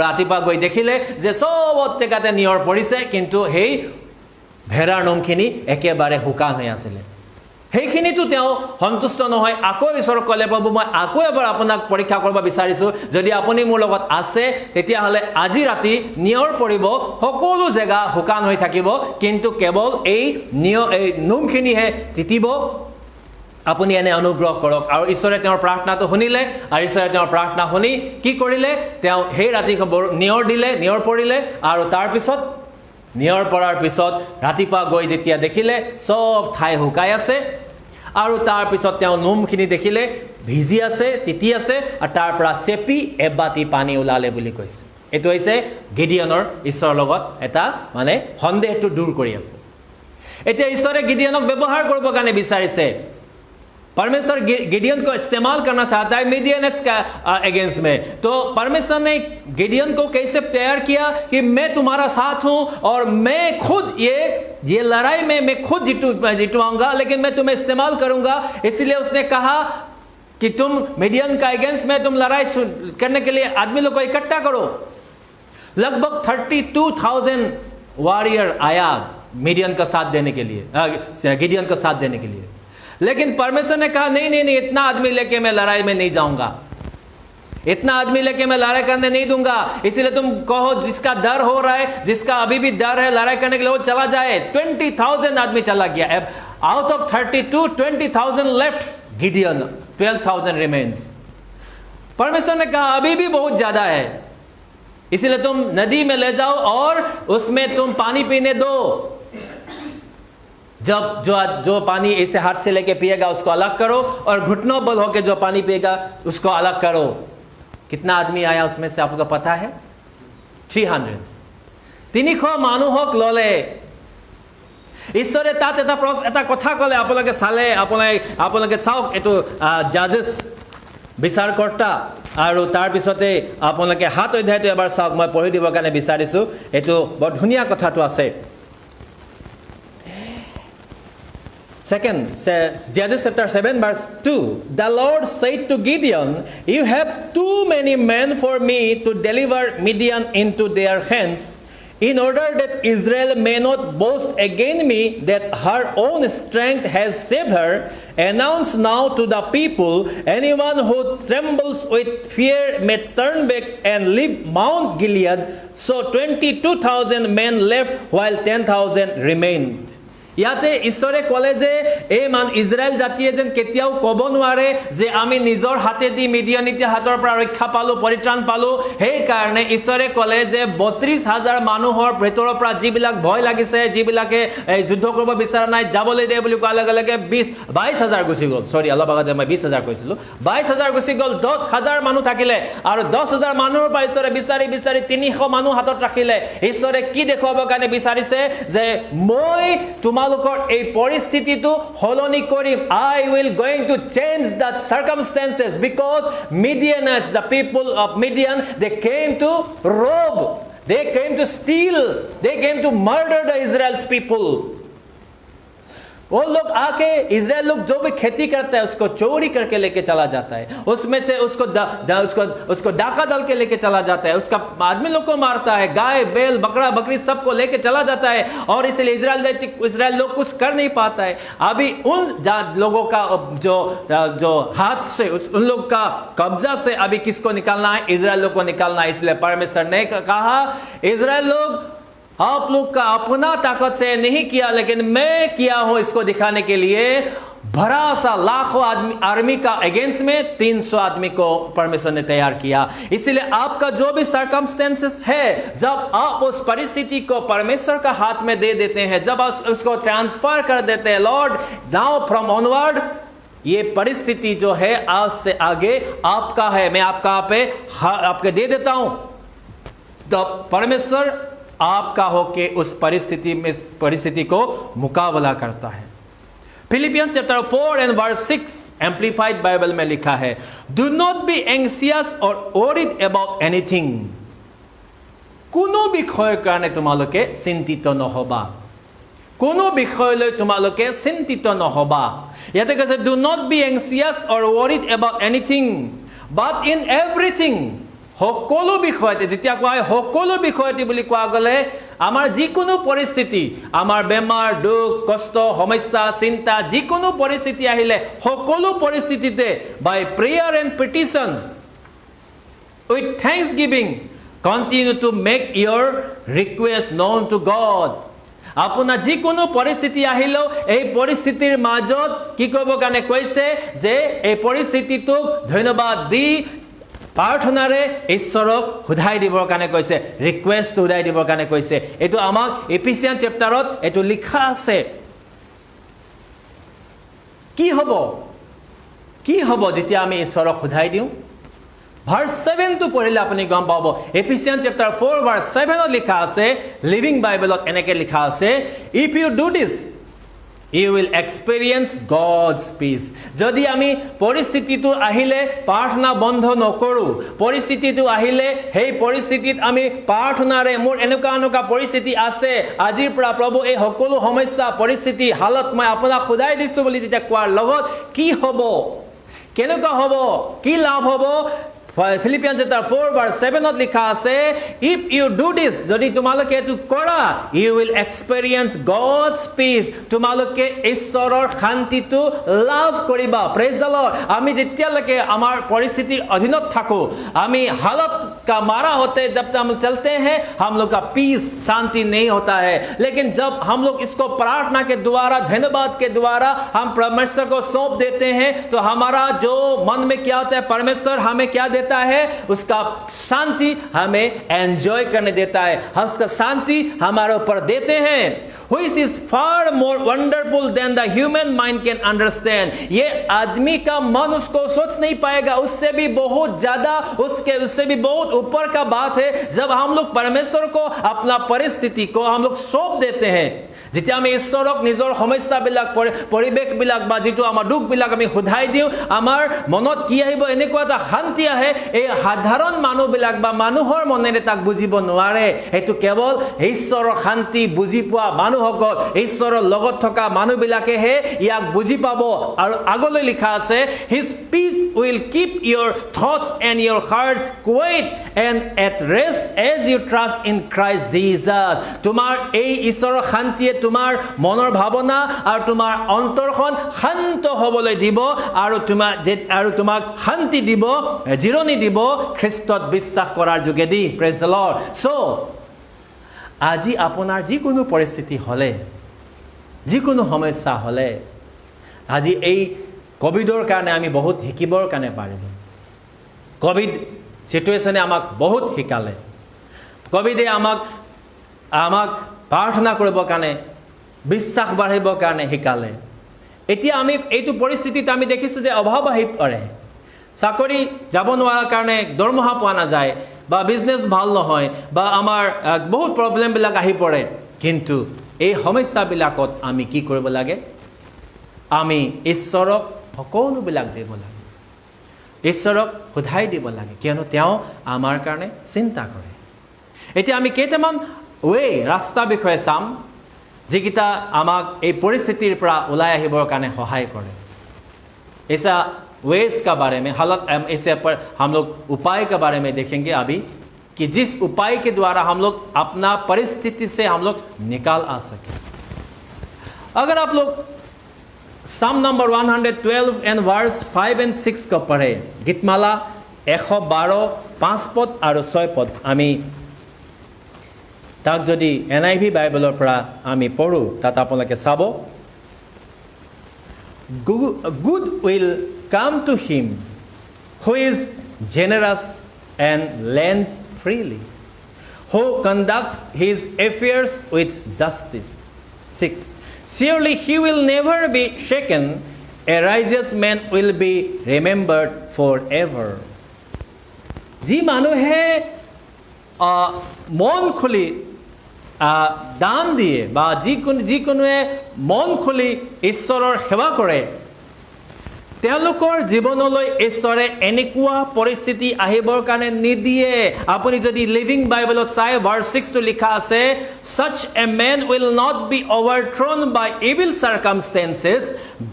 Speaker 1: ৰাতিপুৱা গৈ দেখিলে যে চব জেগাতে নিয়ৰ পৰিছে কিন্তু সেই ভেড়াৰ নোমখিনি একেবাৰে শুকান হৈ আছিলে সেইখিনিতো তেওঁ সন্তুষ্ট নহয় আকৌ ঈশ্বৰক ক'লে প্ৰভু মই আকৌ এবাৰ আপোনাক পৰীক্ষা কৰিব বিচাৰিছোঁ যদি আপুনি মোৰ লগত আছে তেতিয়াহ'লে আজি ৰাতি নিয়ৰ পৰিব সকলো জেগা শুকান হৈ থাকিব কিন্তু কেৱল এই নোমখিনিহে তিতিব আপুনি এনে অনুগ্ৰহ কৰক আৰু ঈশ্বৰে তেওঁৰ প্ৰাৰ্থনাটো শুনিলে আৰু ঈশ্বৰে তেওঁৰ প্ৰাৰ্থনা শুনি কি কৰিলে তেওঁ সেই ৰাতি নিয়ৰ পৰিলে আৰু তাৰপিছত নিয়ৰ পৰাৰ পিছত ৰাতিপুৱা গৈ যেতিয়া দেখিলে চব ঠাই শুকাই আছে আৰু তাৰপিছত তেওঁ নোমখিনি দেখিলে ভিজি আছে তিতি আছে আৰু তাৰ পৰা চেপি এবাতি পানী ওলালে বুলি কৈছে এইটো হৈছে গিডিয়নৰ ঈশ্বৰৰ লগত এটা মানে সন্দেহটো দূৰ কৰি আছে এতিয়া ঈশ্বৰে গিডিয়নক ব্যৱহাৰ কৰিব কাৰণে বিচাৰিছে परमेश्वर गिडियन को इस्तेमाल करना चाहता है मिडियनिट्स का अगेंस्ट में तो परमेश्वर ने गिडियन को कैसे तैयार किया कि मैं तुम्हारा साथ हूं और मैं खुद ये लड़ाई में मैं खुद जितवाऊंगा लेकिन मैं तुम्हें इस्तेमाल करूंगा इसलिए उसने कहा कि तुम मिडियन का अगेंस्ट में तुम लड़ाई करने के लिए आदमी लोग को इकट्ठा करो लगभग 32,000 वॉरियर आया मिडियन का साथ देने के लिए गिडियन का साथ देने के लिए लेकिन परमेश्वर ने कहा नहीं इतना आदमी लेके मैं लड़ाई में नहीं जाऊंगा इतना आदमी लेके मैं लड़ाई करने नहीं दूंगा इसलिए तुम कहो जिसका डर हो रहा है जिसका अभी भी डर है लड़ाई करने के लिए वो चला जाए 20,000 आदमी चला गया out of 32 20,000 left Gideon 12,000 remains परमेश्वर ने कहा अभी भी बहुत ज्यादा है इसलिए तुम नदी में ले जाओ और उसमें तुम पानी पीने दो जब जो पानी ऐसे हाथ से लेके पिएगा उसको अलग करो और घुटनों बल होके जो पानी पिएगा उसको अलग करो कितना आदमी आया उसमें से आपको पता है 300 300 মানুহক ললে ঈশ্বৰে তাত এটা কথা ক'লে আপোনালোকে চালে আপোনালোকে চাওক এইটো জাজেছ বিচাৰকৰ্তা আৰু তাৰ পিছতে আপোনালোকে 7 অধ্যায়টো এবাৰ চাওক মই পঢ়ি দিবৰ কাৰণে বিচাৰিছো এইটো বৰ ধুনীয়া কথাটো আছে Second, Judges chapter 7 verse 2. The Lord said to Gideon, you have too many men for me to deliver Midian into their hands. In order that Israel may not boast against me that her own strength has saved her, announce now to the people, anyone who trembles with fear may turn back and leave Mount Gilead. So 22,000 men left while 10,000 remained. ইয়াতে ঈশ্বৰে ক'লে যে এই Israel জাতিয়ে যেন কেতিয়াও ক'ব নোৱাৰে যে আমি নিজৰ হাতেদি মিডিয়ানিতে হাতৰ পৰা ৰক্ষা পালো পৰিত্ৰাণ পালো সেই কাৰণে ঈশ্বৰে ক'লে যে ৩২,০০০ মানুহৰ ভিতৰৰ পৰা যিবিলাক ভয় লাগিছে যিবিলাকে যুদ্ধ কৰিব বিচৰা নাই যাবলৈ দে বুলি কোৱাৰ লগে লগে ২২,০০০ গুচি গ'ল সৰি অলপ আগতে মই ২০,০০০ কৈছিলো ২২,০০০ গুচি গ'ল ১০,০০০ মানুহ থাকিলে আৰু ১০,০০০ মানুহৰ পৰা ঈশ্বৰে বিচাৰি বিচাৰি ৩০০ মানুহ হাতত ৰাখিলে ঈশ্বৰে কি দেখুৱাবৰ কাৰণে বিচাৰিছে যে মই তোমালোকৰ এই পৰিস্থিতিটো হলনি কৰিম I will going to change the circumstances because Midianites the people of Midian they came to rob they came to steal they came to murder the Israel's people वो लोग आके इजराइल लोग जो भी खेती करता है उसको चोरी करके लेके चला जाता है उसमें से उसको डाका डाल के लेके चला जाता है उसका आदमी लोग को मारता है गाय बैल बकरा बकरी सबको लेके चला जाता है और इसलिए इजराइल लोग कुछ कर नहीं पाता है अभी उन लोगों का जो हाथ से उन लोग का कब्जा से अभी किसको निकालना है इजराइल लोग को निकालना है इसलिए परमेश्वर ने कहा इजराइल लोग आप लोग का अपना ताकत से नहीं किया लेकिन मैं किया हूं इसको दिखाने के लिए भरा सा लाखों आर्मी का अगेंस्ट में 300 आदमी को परमेश्वर ने तैयार किया इसलिए आपका जो भी सर्कमस्टेंसेस है जब आप उस परिस्थिति को परमेश्वर का हाथ में दे देते हैं जब आप उसको ट्रांसफर कर देते हैं लॉर्ड नाउ फ्रॉम ऑनवर्ड ये परिस्थिति जो है आज से आगे आपका है मैं आपके दे देता हूं तो परमेश्वर आपका होके उस परिस्थिति को मुकाबला करता है Philippians chapter 4 and verse 6 amplified Bible में लिखा है डू नॉट बी एंग्जियस और वरीड अबाउट एनीथिंग कोनो বিষয়ৰ কাৰণে তোমালোকে চিন্তিত নহবা কোনো বিষয়লৈ তোমালোকে চিন্তিত নহবা ইয়াতে কৈছে do not be anxious or worried about anything but in everything সকলো বিষয়তে যেতিয়া কোৱা হয় সকলো বিষয়তে বুলি কোৱা গলে আমাৰ যিকোনো পৰিস্থিতি আমাৰ বেমাৰ দুখ কষ্ট সমস্যা চিন্তা যিকোনো পৰিস্থিতি আহিলে সকলো পৰিস্থিতিতে by prayer and petition with thanksgiving continue to make your request known to God আপোনাৰ যিকোনো পৰিস্থিতি আহিলেও এই পৰিস্থিতিৰ মাজত কি কৰিব কাৰণে কৈছে যে এই পৰিস্থিতিটোক ধন্যবাদ দি প্ৰাৰ্থনাৰে ঈশ্বৰক শুধাই দিবৰ কাৰণে কৈছে ৰিকুৱেষ্ট শুধাই দিবৰ কাৰণে কৈছে এটো আমাক এফিচিয়ান চেপ্টাৰত এটো লিখা আছে কি হ'ব যেতিয়া আমি ঈশ্বৰক শুধাই দিওঁ ভাৰ্স 7 তো পঢ়িলে আপুনি গম পাব এফিচিয়ান চেপ্টাৰ 4 ভাৰ্স 7 ত লিখা আছে লিভিং বাইবেলত এনেকে লিখা আছে if you do this you will experience God's peace যদি আমি পৰিস্থিতিটো আহিলে প্ৰাৰ্থনা বন্ধ নকৰো পৰিস্থিতিটো আহিলে সেই পৰিস্থিতিত আমি প্ৰাৰ্থনাৰে মোৰ এনেকুৱা পৰিস্থিতি আছে আজিৰ পৰা প্ৰভু এই সকলো সমস্যা পৰিস্থিতি হালত মই আপোনাক খুদাই দিছো বুলি যেতিয়া কোৱাৰ লগত কি হ'ব কেনেকুৱা হ'ব কি লাভ হ'ব Philippians chapter 4 verse 7 ত লিখা আছে if you do this যদি তোমালোকে এটো কৰা you will experience God's peace তোমালোকে ঈশ্বৰৰ শান্তিটো লাভ কৰিবা praise the Lord আমি যেতিয়ালৈকে আমাৰ পৰিস্থিতিৰ অধীনত থাকো আমি हालत का मारा होते जब तक हम चलते हैं हम लोग का पीस शांति नहीं होता है लेकिन जब हम लोग इसको प्रार्थना के द्वारा धन्यवाद के द्वारा हम परमेश्वर को सौंप देते हैं तो हमारा जो मन में क्या होता है परमेश्वर हमें क्या देता है उसका शांति हमें एंजॉय करने देता है उसका शांति हमारे ऊपर देते हैं which is far more wonderful than the human mind can understand ये आदमी का मन उसको सोच नहीं पाएगा उससे भी बहुत ज्यादा उससे भी बहुत ऊपर का बात है जब हम लोग परमेश्वर को अपना परिस्थिति को हम लोग सौंप देते हैं যেতিয়া আমি ঈশ্বৰক নিজৰ সমস্যাবিলাক পৰিবেশবিলাক বা যেটো আমাৰ দুখবিলাক আমি শুধাই দিও আমাৰ মনত কি আহিব এনেকুৱা এটা শান্তি আহে এই সাধাৰণ মানুহবিলাক বা মানুহৰ মনেৰে তাক বুজিব নোৱাৰে এটো কেৱল ঈশ্বৰৰ শান্তি বুজি পোৱা মানুহসকল ঈশ্বৰৰ লগত থকা মানুহবিলাকে হে ইয়াক বুজি পাব আৰু আগলৈ লিখা আছে his peace will keep your thoughts and your hearts quiet and at rest as you trust in Christ Jesus তোমাৰ এই ঈশ্বৰৰ শান্তিয়ে তোমাৰ মনৰ ভাৱনা আৰু তোমাৰ অন্তৰখন শান্ত হ'বলৈ দিব আৰু তোমাক শান্তি দিব জিৰণি দিব খ্ৰীষ্টত বিশ্বাস কৰাৰ যোগেদি প্ৰেজ দ্য লৰ্ড সো আজি আপোনাৰ যিকোনো পৰিস্থিতি হলে যিকোনো সমস্যা হ'লে আজি এই কোভিডৰ কাৰণে আমি বহুত শিকিবৰ কাৰণে পাৰিলোঁ কোভিড সিচুৱেশ্যনে আমাক বহুত শিকালে কোভিডে আমাক প্ৰাৰ্থনা কৰিবৰ কাৰণে বিশ্বাস বাঢ়িবৰ কাৰণে শিকালে এতিয়া আমি এইটো পৰিস্থিতিত আমি দেখিছোঁ যে অভাৱ আহি পৰে চাকৰি যাব নোৱাৰাৰ কাৰণে দৰমহা পোৱা নাযায় বা বিজনেছ ভাল নহয় বা আমাৰ বহুত প্ৰব্লেমবিলাক আহি পৰে কিন্তু এই সমস্যাবিলাকত আমি কি কৰিব লাগে আমি ঈশ্বৰক সকলোবিলাক দিব লাগে ঈশ্বৰক সোধাই দিব লাগে কিয়নো তেওঁ আমাৰ কাৰণে চিন্তা কৰে এতিয়া আমি কেইটামান ৰাস্তা বিষয়ে চাম যিকিটা আমাক এই পৰিস্থিতিৰ পৰা ওলাই আহিবৰ কাৰণে সহায় কৰে ऐसा वेज का बारे में हालत ऐसे पर हम लोग उपाय के बारे में देखेंगे अभी कि जिस उपाय के द्वारा हम लोग अपना परिस्थिति से हम लोग निकाल आ सके अगर आप लोग Psalm number 112 and verse 5 and 6 को पढ़े गीतमाला 112 5 पद और 6 पद आमी ताक जदि NIV बाइबलर পৰা আমি পঢ়ো তাত আপোনালোকে চাব good will come to him who is generous and lends freely who conducts his affairs with justice 6 surely he will never be shaken a righteous man will be remembered forever ji manuhe মন খুলি দান দিয়ে বা যিকোনোৱে মন খুলি ঈশ্বৰৰ সেৱা কৰে তেওঁলোকৰ জীৱনলৈ ঈশ্বৰে এনেকুৱা পৰিস্থিতি আহিবৰ কাৰণে নিদিয়ে আপুনি যদি লিভিং বাইবেলত চাই ভাৰ্স 6 টো লিখা আছে such a man will not be overthrown by evil circumstances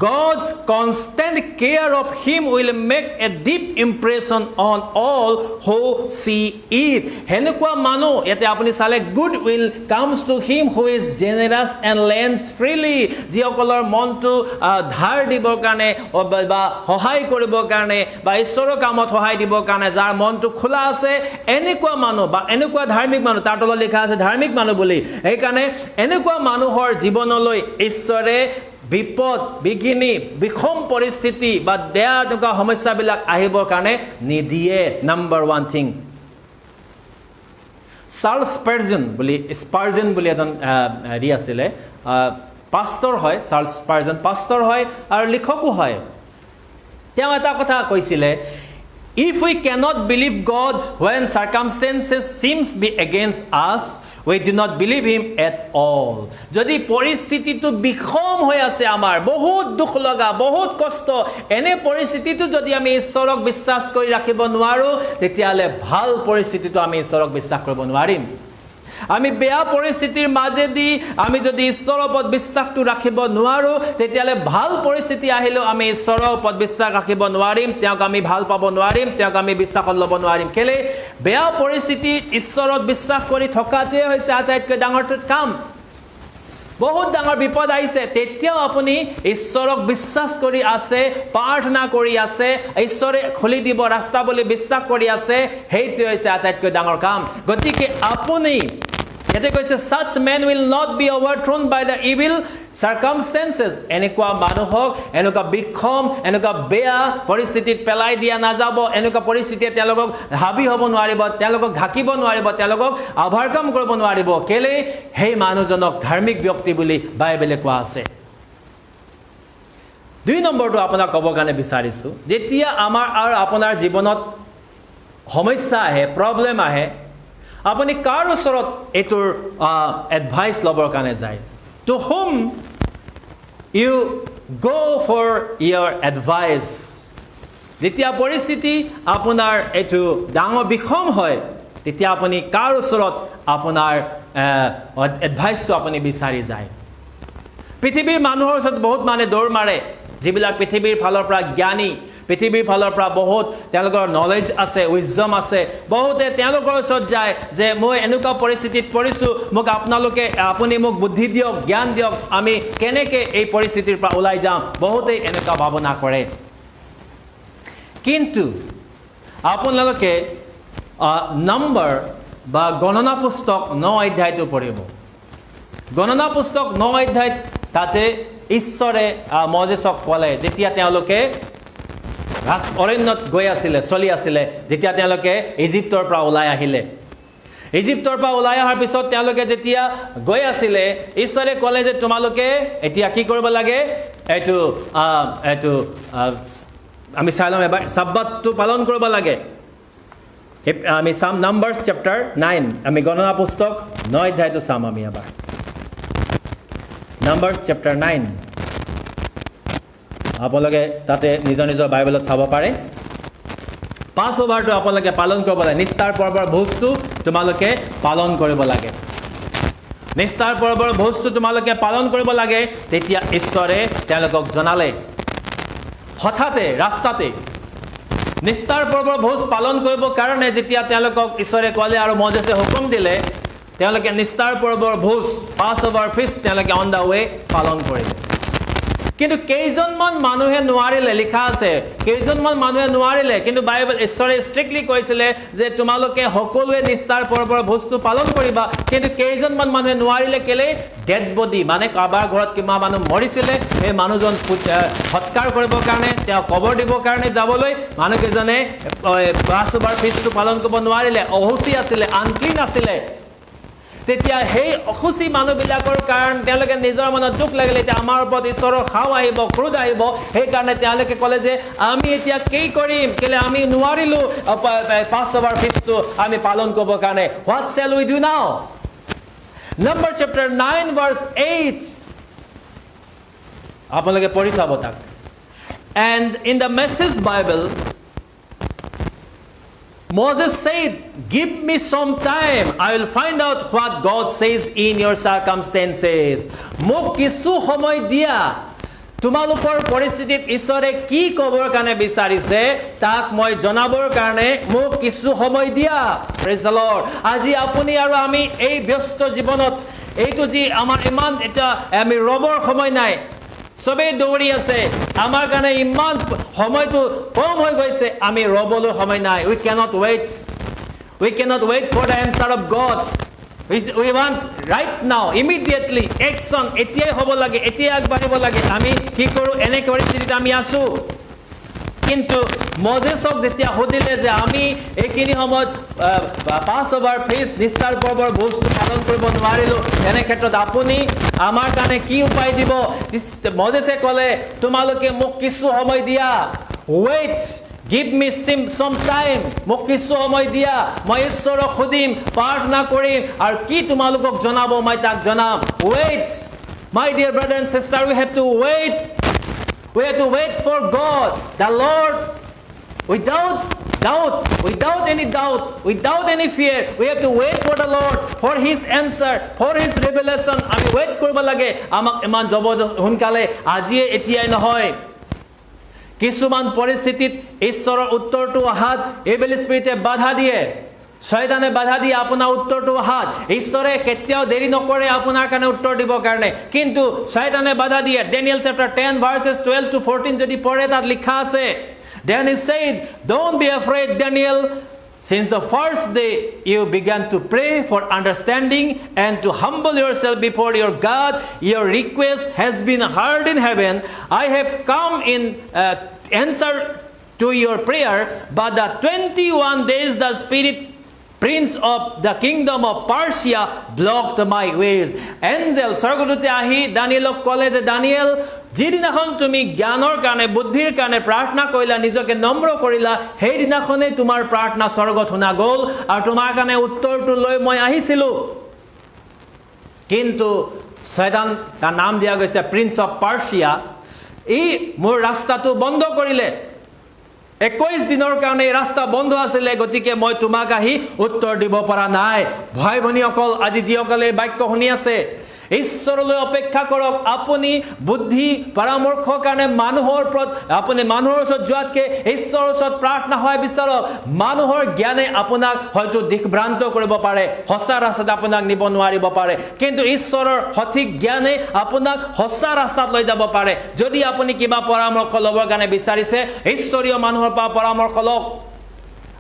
Speaker 1: God's constant care of him will make a deep impression on all who see it হেনেকুৱা মানুহ ইয়াতে আপুনি চালে good will comes to him who is generous and lends freely যিসকলৰ মনটো ধাৰ দিবৰ কাৰণে সহায় কৰিবৰ কাৰণে বা ঈশ্বৰৰ কামত সহায় দিবৰ কাৰণে যাৰ মনটো খোলা আছে এনেকুৱা মানুহ বা এনেকুৱা ধাৰ্মিক মানুহ তাৰ তলত লিখা আছে ধাৰ্মিক মানুহ বুলি এই কাৰণে এনেকুৱা মানুহৰ জীৱনলৈ ঈশ্বৰে বিপদ বিঘিনি বিখম পৰিস্থিতি বা বেয়া এনেকুৱা সমস্যাবিলাক আহিবৰ কাৰণে নিদিয়ে নাম্বাৰ 1 থিং চাৰ্লছ স্পাৰ্জন বুলি এজন হেৰি আছিলে পাষ্টৰ হয় চাৰ্লছ স্পাৰ্জন পাষ্টৰ হয় আৰু লিখকো হয় তেওঁ এটা কথা কৈছিলে if we cannot believe God when circumstances seems be against us we do not believe him at all যদি পৰিস্থিতিটো বিখম হৈ আছে আমাৰ বহুত দুখ লগা বহুত কষ্ট এনে পৰিস্থিতিটো যদি আমি ঈশ্বৰক বিশ্বাস কৰি ৰাখিব নোৱাৰো তেতিয়ালে ভাল পৰিস্থিতিটো আমি ঈশ্বৰক বিশ্বাস কৰিব নোৱাৰিম আমি বেয়া পৰিস্থিতিৰ মাজেদি আমি যদি ঈশ্বৰৰ ওপৰত বিশ্বাসটো ৰাখিব নোৱাৰো তেতিয়ালে ভাল পৰিস্থিতি আহিলেও আমি ঈশ্বৰৰ ওপৰত বিশ্বাস ৰাখিব নোৱাৰিম তেওঁক আমি ভাল পাব নোৱাৰিম তেওঁক আমি বিশ্বাসত ল'ব নোৱাৰিম কেলে বেয়া পৰিস্থিতি ঈশ্বৰত বিশ্বাস কৰি থকাটোৱে হৈছে আটাইতকৈ ডাঙৰ কাম বহুত ডাঙৰ বিপদ আহিছে তেতিয়াও আপুনি ঈশ্বৰক বিশ্বাস কৰি আছে প্ৰাৰ্থনা কৰি আছে ঈশ্বৰে খুলি দিব ৰাস্তা বুলি বিশ্বাস কৰি আছে সেইটো হৈছে আটাইতকৈ ডাঙৰ কাম গতিকে আপুনি এতে কৈছে such man will not be overthrown by the evil circumstances এনেকুৱা মানুহক এনেকুৱা বিখম এনেকুৱা বেয়া পৰিস্থিতিত পেলাই দিয়া নাযাব এনেকুৱা পৰিস্থিতিয়ে তেওঁলোকক হাবি হ'ব নোৱাৰিব তেওঁলোকক ঢাকিব নোৱাৰিব তেওঁলোকক অভাৰকাম কৰিব নোৱাৰিব কেলে সেই মানুহজনক ধাৰ্মিক ব্যক্তি বুলি বাইবেলে কোৱা আছে 2 নম্বৰটো আপোনাক ক'ব কাৰণে বিচাৰিছো যেতিয়া আমাৰ আৰু আপোনাৰ জীৱনত সমস্যা আহে প্ৰব্লেম আহে আপুনি কাৰ ওচৰত এটোৰ এডভাইস লবৰ কাৰণে যায় to whom you go for your advice যেতিয়া পৰিস্থিতি আপোনাৰ এটো ডাঙৰ বিখম হয় তেতিয়া আপুনি কাৰ ওচৰত আপোনাৰ এডভাইসটো আপুনি বিচাৰি যায় পৃথিৱীৰ মানুহৰ ওচৰত বহুত মানে দৌৰ মাৰে যিবিলাক পৃথিৱীৰ ফালৰ পৰা জ্ঞানী পৃথিৱীৰ ফালৰ পৰা বহুত তেওঁলোকৰ নলেজ আছে উইজডম আছে বহুতে তেওঁলোকৰ ওচৰত যায় যে মই এনেকুৱা পৰিস্থিতিত পৰিছো মোক আপুনি মোক বুদ্ধি দিয়ক জ্ঞান দিয়ক আমি কেনেকৈ এই পৰিস্থিতিৰ পৰা ওলাই যাম বহুতে এনেকুৱা ভাৱনা কৰে কিন্তু আপোনালোকে নম্বৰ বা গণনা পুস্তক 9 অধ্যায়টো পঢ়িব গণনা পুস্তক 9 অধ্যায়ত তাতে ঈশ্বৰে মজেছক ক'লে যেতিয়া তেওঁলোকে অৰণ্যত গৈ আছিলে চলি আছিলে যেতিয়া তেওঁলোকে ইজিপ্তৰ পৰা ওলাই আহিলে ইজিপ্তৰ পৰা ওলাই অহাৰ পিছত তেওঁলোকে যেতিয়া গৈ আছিলে ঈশ্বৰে ক'লে যে তোমালোকে এতিয়া কি কৰিব লাগে এইটো আমি চাই ল'ম এবাৰ সাব্বাতটো পালন কৰিব লাগে আমি চাম নাম্বাৰছ চেপ্টাৰ 9 আমি গণনা পুস্তক 9 অধ্যায়টো চাম আমি এবাৰ নাম্বাৰছ চেপ্টাৰ 9 আপোনালোকে তাতে নিজৰ নিজৰ বাইবেলত চাব পাৰে পাছ ওভাৰটো আপোনালোকে পালন কৰিব লাগে নিষ্ঠাৰ পৰ্বৰ ভোজটো তোমালোকে পালন কৰিব লাগে নিষ্ঠাৰ পৰ্বৰ ভোজটো তোমালোকে পালন কৰিব লাগে তেতিয়া ঈশ্বৰে তেওঁলোকক জনালে হঠাতে ৰাস্তাতে নিষ্ঠাৰ পৰ্বৰ ভোজ পালন কৰিবৰ কাৰণে যেতিয়া তেওঁলোকক ঈশ্বৰে ক'লে আৰু মজেছে হুকুম দিলে তেওঁলোকে নিষ্ঠাৰ পৰ্বৰ ভোজ পাছ ওভাৰ ফিষ্ট তেওঁলোকে অন দা ৱে পালন কৰিলে কিন্তু কেইজনমান মানুহে নোৱাৰিলে লিখা আছে কেইজনমান মানুহে নোৱাৰিলে কিন্তু বাইবেল ঈশ্বৰে ষ্ট্ৰিক্টলি কৈছিলে যে তোমালোকে সকলোৱে নিষ্ঠাৰ পৰ্বৰ ভোজটো পালন কৰিবা কিন্তু কেইজনমান মানুহে নোৱাৰিলে কেলে ডেড বডি মানে কাৰোবাৰ ঘৰত কিবা মানুহ মৰিছিলে সেই মানুহজন সৎকাৰ কৰিবৰ কাৰণে তেওঁ কবৰ দিবৰ কাৰণে যাবলৈ মানুহকেইজনে পাছ ওভাৰ ফিষ্টটো পালন কৰিব নোৱাৰিলে অহুচি আছিলে আনক্লিন আছিলে তেতিয়া সেই অখুচি মানুহবিলাকৰ কাৰণ তেওঁলোকে নিজৰ মনত দুখ লাগিলে এতিয়া আমাৰ ওপৰত ঈশ্বৰৰ খাও আহিব ক্ৰোধ আহিব সেইকাৰণে তেওঁলোকে ক'লে যে আমি এতিয়া কি কৰিম কেলে আমি নোৱাৰিলোঁ পাছ ওভাৰ ফিষ্টটো আমি পালন কৰিবৰ কাৰণে what shell we do now number chapter 9 verse 8 আপোনালোকে পঢ়ি চাব তাক and in the message Bible Moses said, give me some time. I will find out what God says in your circumstances. Mok kisu homoy dia. Tumalukor poristhitit ishore ki kobor kane bisarise tak moi jonabor karone mok kisu homoy dia. Praise the Lord. Aji apuni aru ami ei byosto jibonot eitu ji amar iman eta ami robor homoy nai. সবে দৌৰি আছে আমাৰ কাৰণে ইমান সময়টো কম হৈ গৈছে আমি ৰবলৈ সময় নাই we cannot wait for the answer of God we want right now immediately action এতিয়াই হ'ব লাগে এতিয়াই আগবাঢ়িব লাগে আমি কি কৰো এনে পৰিস্থিতিত আমি আছো কিন্তু মজেছক যেতিয়া সুধিলে যে আমি এইখিনি সময়ত পাছ ওভাৰ ফিষ্ট নিষ্ঠাৰ পৰ্বৰ ভোজটো পালন কৰিব নোৱাৰিলোঁ এনে ক্ষেত্ৰত আপুনি আমাৰ কাৰণে কি উপায় দিব মজেছে ক'লে তোমালোকে মোক কিছু সময় দিয়া weight give me some time মোক কিছু সময় দিয়া মই ঈশ্বৰক সুধিম প্ৰাৰ্থনা কৰিম আৰু কি তোমালোকক জনাব মই তাক জনাম wait my dear brother and sister we have to wait for God the Lord without any doubt without any fear we have to wait for the Lord for his answer for his revelation আমি wait কৰিব লাগে আমাক ইমান সোনকালে আজিয়ে এতিয়াই নহয় কিছুমান পৰিস্থিতিত ঈশ্বৰৰ উত্তৰটো অহাত এভিল স্পিৰিটে বাধা দিয়ে শয়তানে বাধা দিয়ে আপোনাৰ উত্তৰটো অহাত ঈশ্বৰে কেতিয়াও দেৰি নকৰে আপোনাৰ কাৰণে উত্তৰ দিবৰ কাৰণে কিন্তু শয়তানে বাধা দিয়ে ডেনিয়েল চেপ্টাৰ 10 ভাৰ্চেছ 12 to 14 যদি পঢ়ে তাত লিখা আছে Daniel said don't be afraid Daniel since the first day you began to pray for understanding and to humble yourself before your God your request has been heard in heaven I have come in answer to your prayer but the 21 days the spirit Prince of the kingdom of Persia blocked my ways. Angel স্বৰ্গদূতে আহি দানিয়েলক ক'লে যে দানিয়েল যিদিনাখন তুমি জ্ঞানৰ কাৰণে বুদ্ধিৰ কাৰণে প্ৰাৰ্থনা কৰিলা নিজকে নম্ৰ কৰিলা সেই দিনাখনেই তোমাৰ প্ৰাৰ্থনা স্বৰ্গত শুনা গ'ল আৰু তোমাৰ কাৰণে উত্তৰটো লৈ মই আহিছিলোঁ কিন্তু শয়তান তাৰ নাম দিয়া গৈছে প্ৰিন্স অফ পাৰ্চিয়া ই মোৰ ৰাস্তাটো বন্ধ কৰিলে 21 দিনৰ কাৰণে ৰাস্তা বন্ধ আছিল গতিকে মই তোমাক আহি উত্তৰ দিব পৰা নাই ভাই ভনীসকল আজি যিসকলে বাক্য শুনি আছে ঈশ্বৰলৈ অপেক্ষা কৰক আপুনি বুদ্ধি পৰামৰ্শ কাৰণে মানুহৰ ওপৰত আপুনি মানুহৰ ওচৰত যোৱাতকৈ ঈশ্বৰৰ ওচৰত প্ৰাৰ্থনা হয় বিচাৰক মানুহৰ জ্ঞানে আপোনাক হয়তো দিশভ্ৰান্ত কৰিব পাৰে সঁচা ৰাস্তাত আপোনাক নিব নোৱাৰিব পাৰে কিন্তু ঈশ্বৰৰ সঠিক জ্ঞানে আপোনাক সঁচা ৰাস্তাত লৈ যাব পাৰে যদি আপুনি কিবা পৰামৰ্শ ল'বৰ কাৰণে বিচাৰিছে ঈশ্বৰীয় মানুহৰ পৰা পৰামৰ্শ লওক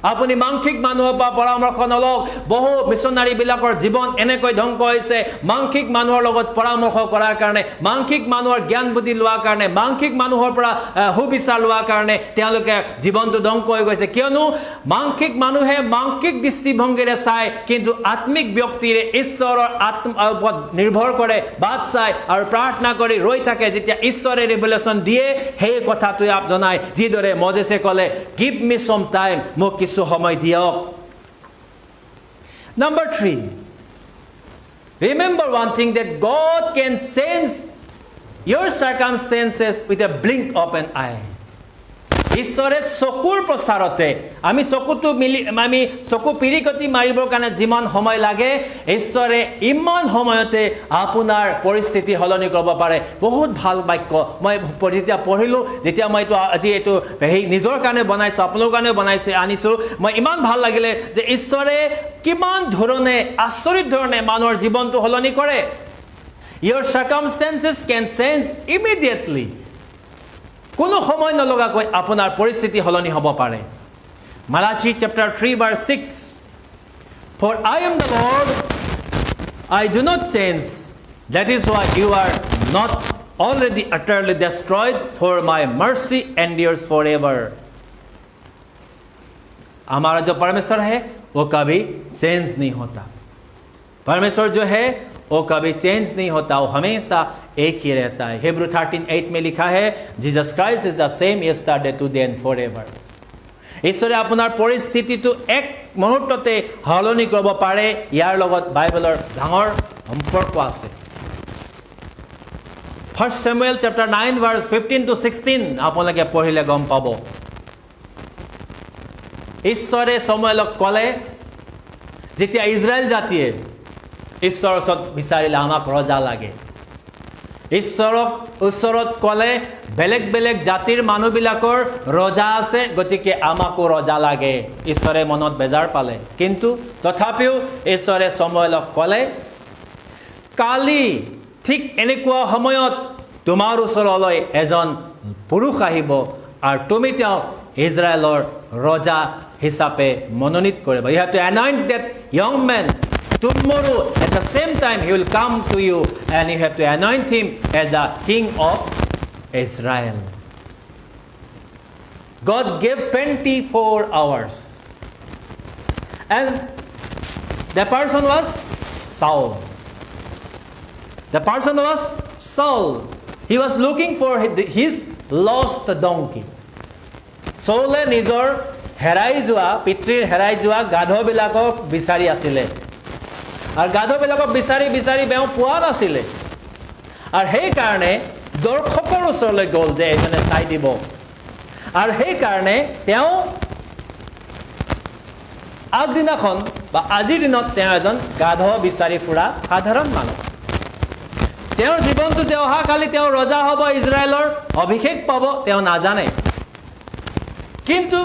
Speaker 1: আপুনি মাংসিক মানুহৰ পৰা পৰামৰ্শ নলওক বহু মিছনাৰী বিলাকৰ জীৱন এনেকৈ ধ্বংস হৈছে মাংসিক মানুহৰ লগত পৰামৰ্শ কৰাৰ কাৰণে মাংসিক মানুহৰ জ্ঞান বুদ্ধি লোৱাৰ কাৰণে মাংসিক মানুহৰ পৰা সুবিচাৰ লোৱাৰ কাৰণে তেওঁলোকে জীৱনটো ধ্বংস হৈ গৈছে কিয়নো মাংসিক মানুহে মাংসিক দৃষ্টিভংগীৰে চায় কিন্তু আত্মিক ব্যক্তিৰে ঈশ্বৰৰ ওপৰত নিৰ্ভৰ কৰে বাট চায় আৰু প্ৰাৰ্থনা কৰি ৰৈ থাকে যেতিয়া ঈশ্বৰে ৰিভেলেশ্যন দিয়ে সেই কথাটোৱে জনায় যিদৰে মজেছে ক'লে গিভ মি সাম টাইম মোক কিছু সময় দিয়ক Number 3, remember one thing that God can change your circumstances with a blink of an eye. ঈশ্বৰে চকুৰ প্ৰচাৰতে আমি চকুটো আমি চকু পিৰিকটি মাৰিবৰ কাৰণে যিমান সময় লাগে ঈশ্বৰে ইমান সময়তে আপোনাৰ পৰিস্থিতি সলনি কৰিব পাৰে বহুত ভাল বাক্য মই যেতিয়া পঢ়িলো যেতিয়া মই আজি এইটো নিজৰ কাৰণে বনাইছো আপোনালোকৰ কাৰণে আনিছো মই ইমান ভাল লাগিলে যে ঈশ্বৰে কিমান ধৰণে আচৰিত ধৰণে মানুহৰ জীৱনটো সলনি কৰে Your circumstances can change immediately কোনো সময় নলগাকৈ আপোনাৰ পৰিস্থিতি সলনি হ'ব পাৰে Malachi chapter 3 verse 6 For I am the Lord I do not change that is why you are not already utterly destroyed for my mercy endures forever हमारा जो परमेश्वर है वो कभी चेंज नहीं होता परमेश्वर जो है वो कभी चेंज नहीं होता वो हमेशा एक ही रहता है Hebrew 13:8 में लिखा है Jesus Christ is the same yesterday today and forever ঈশ্বৰে আপোনাৰ পৰিস্থিতিটো এক মুহূৰ্ততে সলনি কৰিব পাৰে ইয়াৰ লগত বাইবেলৰ ডাঙৰ সম্পৰ্ক আছে 1 Samuel chapter 9 verse 15 to 16 আপোনালোকে পঢ়িলে গম পাব ঈশ্বৰে সমুৱেলক ক'লে যেতিয়া ইজৰাইল জাতিয়ে ঈশ্বৰৰ ওচৰত বিচাৰিলে আমাক ৰজা লাগে ঈশ্বৰক ওচৰত ক'লে বেলেগ বেলেগ জাতিৰ মানুহবিলাকৰ ৰজা আছে গতিকে আমাকো ৰজা লাগে ঈশ্বৰে মনত বেজাৰ পালে কিন্তু তথাপিও ঈশ্বৰে সমুৱেলক ক'লে কালি ঠিক এনেকুৱা সময়ত তোমাৰ ওচৰলৈ এজন পুৰুষ আহিব আৰু তুমি তেওঁক ইজৰাইলৰ ৰজা হিচাপে মনোনীত কৰিবা You have to anoint that young man Tomorrow, at the same time, he will come to you and you have to anoint him as the king of Israel. God gave 24 hours. And the person was Saul. The person was Saul. He was looking for his lost donkey. Saul নিজৰ হেৰাই যোৱা পিতৃৰ হেৰাই যোৱা গাধবিলাকক বিচাৰি আছিলে আৰু গাধবিলাকক বিচাৰি বিচাৰি তেওঁ পোৱা নাছিলে আৰু সেই কাৰণে দৰ্শকৰ ওচৰলৈ গ'ল যে এজনে চাই দিব আৰু সেই কাৰণে তেওঁ আগদিনাখন বা আজিৰ দিনত তেওঁ এজন গাধ বিচাৰি ফুৰা সাধাৰণ মানুহ তেওঁৰ জীৱনটো যে অহাকালি তেওঁ ৰজা হ'ব ইজৰাইলৰ অভিষেক পাব তেওঁ নাজানে কিন্তু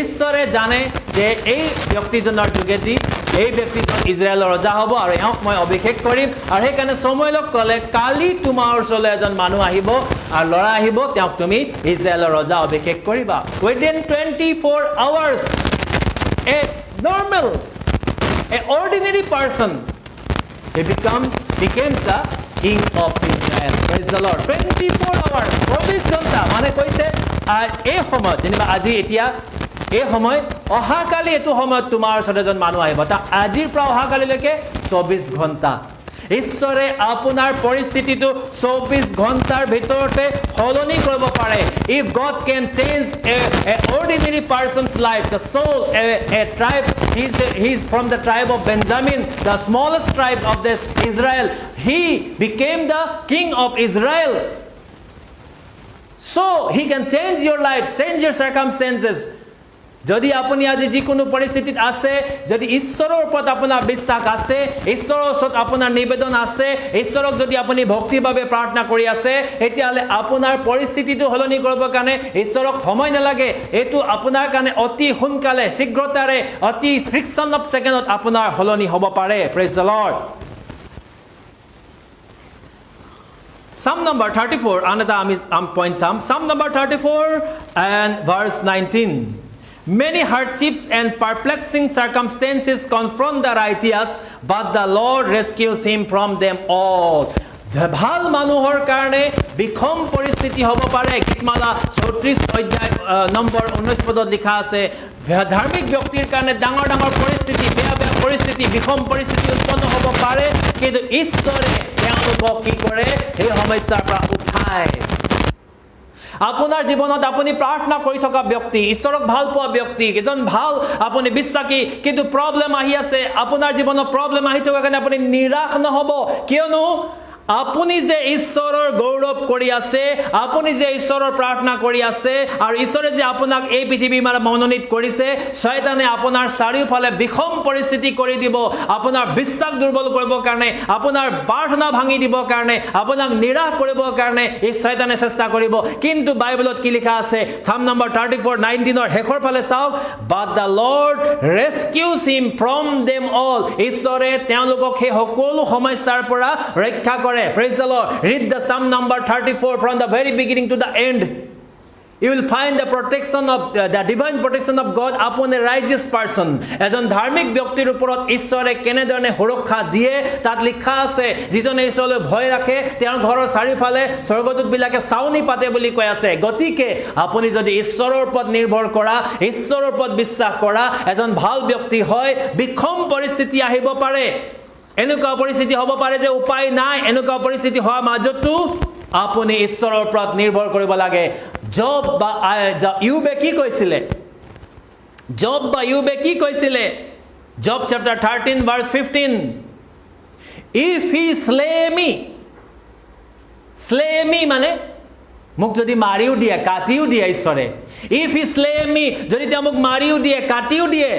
Speaker 1: ঈশ্বৰে জানে যে এই ব্যক্তিজনৰ যোগেদি এই ব্যক্তিজন ইজৰাইলৰ ৰজা হ'ব আৰু এওঁক মই অভিষেক কৰিম আৰু সেইকাৰণে সমুৱেলক ক'লে কালি তোমাৰ ওচৰলৈ এজন মানুহ আহিব আৰু ল'ৰা আহিব তেওঁক তুমি ইজৰাইলৰ ৰজা অভিষেক কৰিবা Within 24 hours a normal a ordinary person he became the king of Israel praise the Lord 24 hours 24 ঘণ্টা মানে কৈছে এই সময়ত যেনিবা আজি এতিয়া এই সময় অহাকালি এটো সময় তোমাৰ ওচৰত এজন মানুহ আহিব তা আজিৰ পৰা অহাকালিলৈকে 24 ঘণ্টা ঈশ্বৰে আপোনাৰ পৰিস্থিতিটো 24 ঘণ্টাৰ ভিতৰতে সলনি কৰিব পাৰে if God can change a ordinary person's life the soul a tribe he's from the tribe of Benjamin the smallest tribe of this Israel he became the king of Israel so he can change your life change your circumstances যদি আপুনি আজি যিকোনো পৰিস্থিতিত আছে যদি ঈশ্বৰৰ ওপৰত আপোনাৰ বিশ্বাস আছে ঈশ্বৰৰ ওচৰত আপোনাৰ নিবেদন আছে ঈশ্বৰক যদি আপুনি ভক্তিভাৱে প্ৰাৰ্থনা কৰি আছে এতিয়ালে আপোনাৰ পৰিস্থিতিটো সলনি কৰিবৰ কাৰণে ঈশ্বৰক সময় নালাগে এটো আপোনাৰ কাৰণে অতি সোনকালে শীঘ্ৰতাৰে অতি ফ্ৰিকশন অফ সেকেন্ডত আপোনাৰ সলনি হ'ব পাৰে praise the lord Psalm number 34 another point Psalm number 34 and verse 19 Many hardships and perplexing circumstances confront the righteous, but the Lord rescues him from them all. ভাল মানুহৰ কাৰণে বিখম পৰিস্থিতি হ'ব পাৰে। গীতমালা 34 অধ্যায় নম্বৰ 19 পদত লিখা আছে, ধাৰ্মিক ব্যক্তিৰ কাৰণে ডাঙৰ ডাঙৰ পৰিস্থিতি, বেয়া বেয়া পৰিস্থিতি, বিখম পৰিস্থিতি উৎপন্ন হ'ব পাৰে, কিন্তু ঈশ্বৰে তেওঁলোকক কি কৰে? সেই সমস্যাৰ পৰা উঠায়। আপোনাৰ জীৱনত আপুনি প্ৰাৰ্থনা কৰি থকা ব্যক্তি, ঈশ্বৰক ভাল পোৱা ব্যক্তি, এজন ভাল আপুনি বিশ্বাসী, কিন্তু প্ৰব্লেম আহি আছে, আপোনাৰ জীৱনত প্ৰব্লেম আহি থকা কাৰণে আপুনি নিৰাশ নহ'ব। কিয়নো আপুনি যে ঈশ্বৰৰ গৌৰৱ কৰি আছে, আপুনি যে ঈশ্বৰৰ প্ৰাৰ্থনা কৰি আছে, আৰু ঈশ্বৰে যে আপোনাক এই পৃথিৱীৰ মানে মনোনীত কৰিছে, শয়তানে আপোনাৰ চাৰিওফালে বিখম পৰিস্থিতি কৰি দিব, আপোনাৰ বিশ্বাস দুৰ্বল কৰিবৰ কাৰণে, আপোনাৰ প্ৰাৰ্থনা ভাঙি দিবৰ কাৰণে, আপোনাক নিৰাশ কৰিবৰ কাৰণে এই শয়তানে চেষ্টা কৰিব। কিন্তু বাইবেলত কি লিখা আছে? থাম নম্বৰ 34:19 শেষৰ ফালে চাওক, but the Lord rescues him from them all. ঈশ্বৰে তেওঁলোকক সেই সকলো সমস্যাৰ পৰা ৰক্ষা কৰে। Praise the Lord. Read the Psalm number 34 from the very beginning to the end. You will find the protection of the divine protection of God upon a righteous person. এজন ধাৰ্মিক ব্যক্তিৰ ওপৰত ঈশ্বৰে কেনেধৰণে সুৰক্ষা দিয়ে তাত লিখা আছে। যিজনে ঈশ্বৰলৈ ভয় ৰাখে তেওঁৰ ঘৰৰ চাৰিওফালে স্বৰ্গদূতবিলাকে চাউনি পাতে বুলি কৈ আছে। গতিকে আপুনি যদি ঈশ্বৰৰ ওপৰত নিৰ্ভৰ কৰা, ঈশ্বৰৰ ওপৰত বিশ্বাস কৰা এজন ভাল ব্যক্তি হয়, বিখম পৰিস্থিতি আহিব পাৰে, এনেকুৱা পৰিস্থিতি হ'ব পাৰে যে উপায় নাই, এনেকুৱা পৰিস্থিতি হোৱাৰ মাজতো আপুনি ঈশ্বৰৰ ওপৰত নিৰ্ভৰ কৰিব লাগে। জব বা ইউবে কি কৈছিলে? জব বা ইউবে কি কৈছিলে? Job chapter 13:15, if he slay me মানে মোক যদি মাৰিও দিয়ে, কাটিও দিয়ে ঈশ্বৰে, ইফ হি স্লে মি, যদি তেওঁ মোক মাৰিও দিয়ে, কাটিও দিয়ে,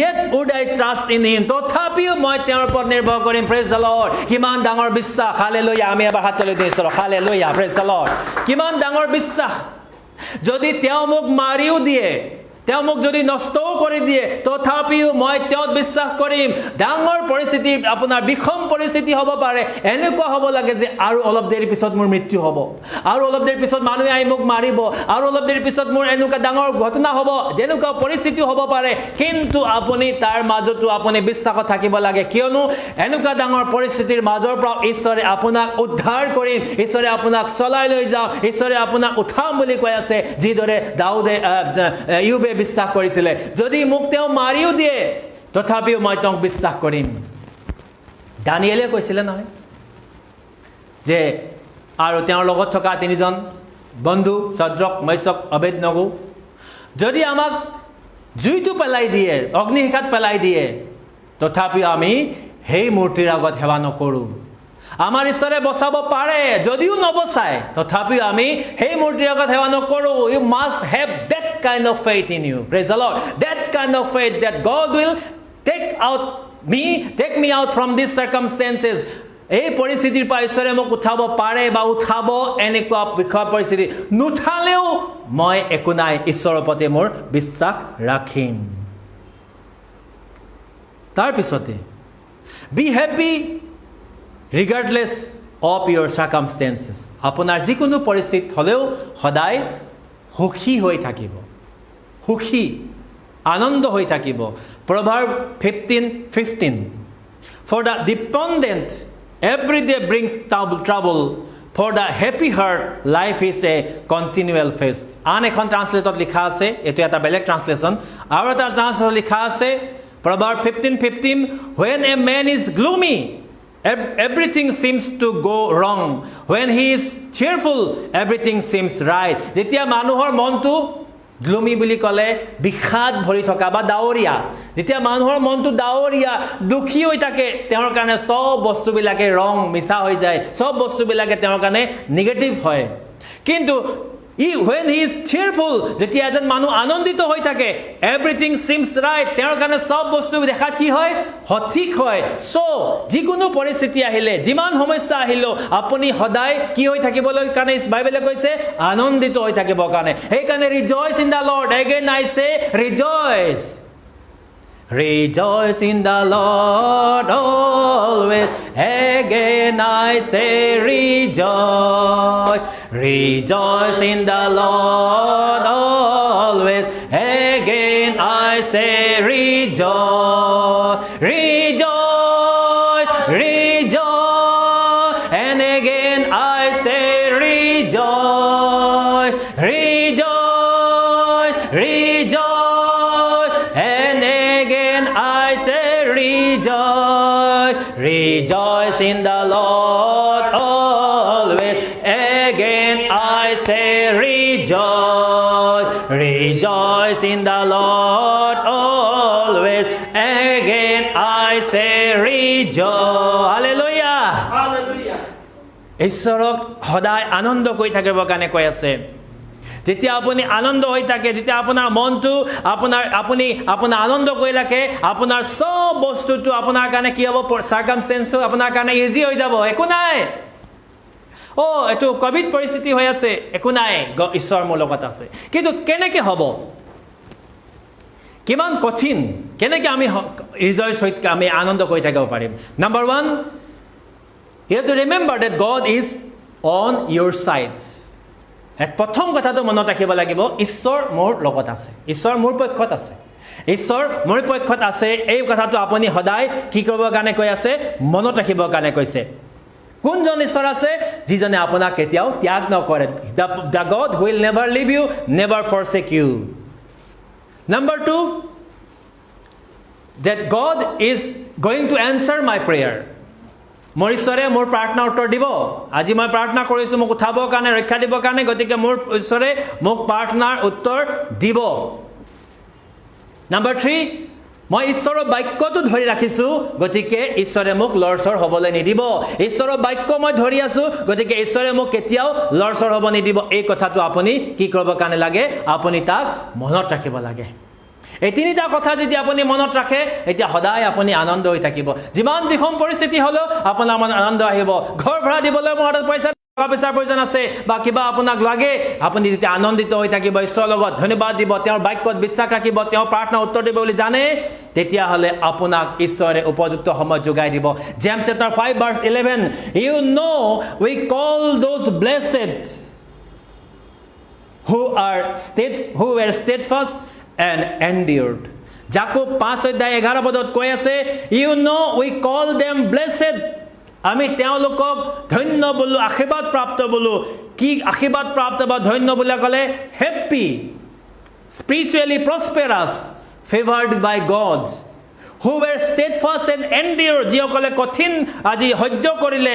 Speaker 1: yet would I trust in him, তথাপিও মই তেওঁৰ ওপৰত নিৰ্ভৰ কৰিম। Praise the Lord. কিমান ডাঙৰ বিশ্বাস, হালেলুয়া। আমি এবাৰ হাত তুলি দিছোঁ, হালেলুয়া, praise the Lord। কিমান ডাঙৰ বিশ্বাস, যদি তেওঁ মোক মাৰিও দিয়ে, তেওঁ মোক যদি নষ্টও কৰি দিয়ে, তথাপিও মই তেওঁত বিশ্বাস কৰিম। ডাঙৰ পৰিস্থিতি, আপোনাৰ বিখম পৰিস্থিতি হ'ব পাৰে, এনেকুৱা হ'ব লাগে যে আৰু অলপ দেৰি পিছত মোৰ মৃত্যু হ'ব, আৰু অলপ দেৰি পিছত মানুহে আহি মোক মাৰিব, আৰু অলপ দেৰি পিছত মোৰ এনেকুৱা ডাঙৰ ঘটনা হ'ব, যেনেকুৱা পৰিস্থিতি হ'ব পাৰে, কিন্তু আপুনি তাৰ মাজতো আপুনি বিশ্বাসত থাকিব লাগে। কিয়নো এনেকুৱা ডাঙৰ পৰিস্থিতিৰ মাজৰ পৰা ঈশ্বৰে আপোনাক উদ্ধাৰ কৰিম, ঈশ্বৰে আপোনাক চলাই লৈ যাওঁ, ঈশ্বৰে আপোনাক উঠাম বুলি কৈ আছে, যিদৰে ইউবে বিশ্বাস কৰিছিলে। যদি মোক তেওঁ মাৰিও দিয়ে, তথাপিও মই তেওঁক বিশ্বাস কৰিম। দানিয়েলে কৈছিলে নহয় যে, আৰু তেওঁৰ লগত থকা 3জন বন্ধু সদ্ৰক, মেশক, অবেদনগো, যদি আমাক জুইটো পেলাই দিয়ে, অগ্নিশিখাত পেলাই দিয়ে, তথাপিও আমি সেই মূৰ্তিৰ আগত সেৱা নকৰোঁ। আমাৰ ঈশ্বৰে বচাব পাৰে, যদিও নবচায়, তথাপিও আমি সেই মূৰ্তিৰ আগত সেৱা নকৰোঁ। You must have that kind of faith in you. Praise the Lord. That kind of faith that God will take me out from these circumstances. এই পৰিস্থিতিৰ পৰা ঈশ্বৰে মোক উঠাব পাৰে বা উঠাব, এনেকুৱা বিকট পৰিস্থিতি নুঠালেও মই একো নাই, ঈশ্বৰৰ ওপৰতে মোৰ বিশ্বাস ৰাখিম। তাৰপিছতে be happy regardless of your circumstances. আপোনাৰ যিকোনো পৰিস্থিতি হ'লেও সদায় সুখী হৈ থাকিব, সুখী আনন্দ হৈ থাকিব। Proverbs 15:15, for the dependent every day brings trouble, for the happy heart life is a continual feast. আন এখন ট্ৰান্সলেটত লিখা আছে, এইটো এটা বেলেগ ট্ৰান্সলেশ্যন, আৰু এটা ট্ৰান্সলেশ্যন লিখা আছে Proverbs 15:15, when a man is gloomy, everything seems to go wrong. When he is cheerful, everything seems right. যেতিয়া মানুহৰ মনটো গ্লুমি বুলি ক'লে বিষাদ ভৰি থকা বা ডাৱৰীয়া, যেতিয়া মানুহৰ মনটো ডাৱৰীয়া দুখী হৈ থাকে, তেওঁৰ কাৰণে সব বস্তুবিলাকে ৰং মিছা হৈ যায়, সব বস্তুবিলাকে তেওঁৰ কাৰণে নিগেটিভ হয়। কিন্তু when he is cheerful, যেতিয়া এজন মানুহ আনন্দিত হৈ থাকে, everything seems right, তেওঁৰ কাৰণে সব বস্তু দেখাত কি হয়? সঠিক হয়। সো যিকোনো পৰিস্থিতি আহিলে, যিমান সমস্যা আহিলেও আপুনি সদায় কি হৈ থাকিবলৈ কাৰণে বাইবেলে কৈছে? আনন্দিত হৈ থাকিবৰ কাৰণে। সেইকাৰণে rejoice in the Lord. Again I say rejoice. Rejoice in the Lord always. Again I say rejoice. Rejoice in the Lord always. Again say rejoice, rejoice, rejoice. And again I say rejoice, rejoice, rejoice. And again I say rejoice, rejoice in the Lord always. Again I say rejoice, rejoice in the Lord always. Again I say rejoice. Hallelujah.
Speaker 2: Hallelujah.
Speaker 1: ঈশ্বৰক সদায় আনন্দ কৰি থাকিবৰ কাৰণে কৈ আছে। যেতিয়া আপুনি আনন্দ হৈ থাকে, যেতিয়া আপোনাৰ মনটো আপোনাৰ আনন্দ কৰি ৰাখে, আপোনাৰ সব বস্তুটো আপোনাৰ কাৰণে কি হ'ব, সাৰ্কামষ্টেন্সটো আপোনাৰ কাৰণে ইজি হৈ যাব। একো নাই, এইটো কোভিড পৰিস্থিতি হৈ আছে, একো নাই, ঈশ্বৰ মোৰ লগত আছে। কিন্তু কেনেকৈ হ'ব, কিমান কঠিন, কেনেকৈ আমি ৰিজইচ হৈ আমি আনন্দ কৰি থাকিব পাৰিম? Number 1, you have to remember that God is on your side. প্ৰথম কথাটো মনত ৰাখিব লাগিব, ঈশ্বৰ মোৰ লগত আছে, ঈশ্বৰ মোৰ পক্ষত আছে, ঈশ্বৰ মোৰ পক্ষত আছে। এই কথাটো আপুনি সদায় কি কৰিবৰ কাৰণে কৈ আছে, মনত ৰাখিবৰ কাৰণে কৈছে। কোনজন ঈশ্বৰ আছে? যিজনে আপোনাক কেতিয়াও ত্যাগ নকৰে। The God who will never leave you, never forsake you. Number 2, that God is going to answer my prayer. মোৰ ঈশ্বৰে মোৰ প্ৰাৰ্থনা উত্তৰ দিব। আজি মই প্ৰাৰ্থনা কৰিছোঁ মোক উঠাবৰ কাৰণে, ৰক্ষা দিবৰ কাৰণে, গতিকে মোৰ ঈশ্বৰে মোক প্ৰাৰ্থনাৰ উত্তৰ দিব। নাম্বাৰ 3, মই ঈশ্বৰৰ বাক্যটো ধৰি ৰাখিছোঁ, গতিকে ঈশ্বৰে মোক লৰচৰ হ'বলৈ নিদিব। ঈশ্বৰৰ বাক্য মই ধৰি আছোঁ, গতিকে ঈশ্বৰে মোক কেতিয়াও লৰচৰ হ'ব নিদিব। এই কথাটো আপুনি কি কৰিব কাৰণে লাগে, আপুনি তাক মনত ৰাখিব লাগে। এই তিনিটা কথা যদি আপুনি মনত ৰাখে, এতিয়া সদায় আপুনি আনন্দ হৈ থাকিব। যিমান বিষম পৰিস্থিতি হ'লেও আপোনাৰ মনত আনন্দ আহিব। ঘৰ ভাড়া দিবলৈ মোৰ হাতত পইচাৰ প্ৰয়োজন আছে বা কিবা আপোনাক লাগে, আপুনি যেতিয়া আনন্দিত হৈ থাকিব, ঈশ্বৰৰ লগত ধন্যবাদ দিব, তেওঁৰ বাক্যত বিশ্বাস ৰাখিব, তেওঁৰ প্ৰাৰ্থনা উত্তৰ দিব বুলি জানে, তেতিয়াহ'লে আপোনাক ঈশ্বৰে উপযুক্ত সময় যোগাই দিব। James chapter 5 verse 11, you know we call those blessed who were steadfast and endured. Jacob 5:11 কৈ আছে, you know we call them blessed. আমি তেওঁলোকক ধন্য বোলো, আশীৰ্বাদ প্ৰাপ্ত বোলো। কি আশীৰ্বাদ প্ৰাপ্ত বা ধন্য বুলি ক'লে? Happy, spiritually prosperous, favoured by God, who were steadfast and endured. যিসকলে কঠিন আজি সহ্য কৰিলে,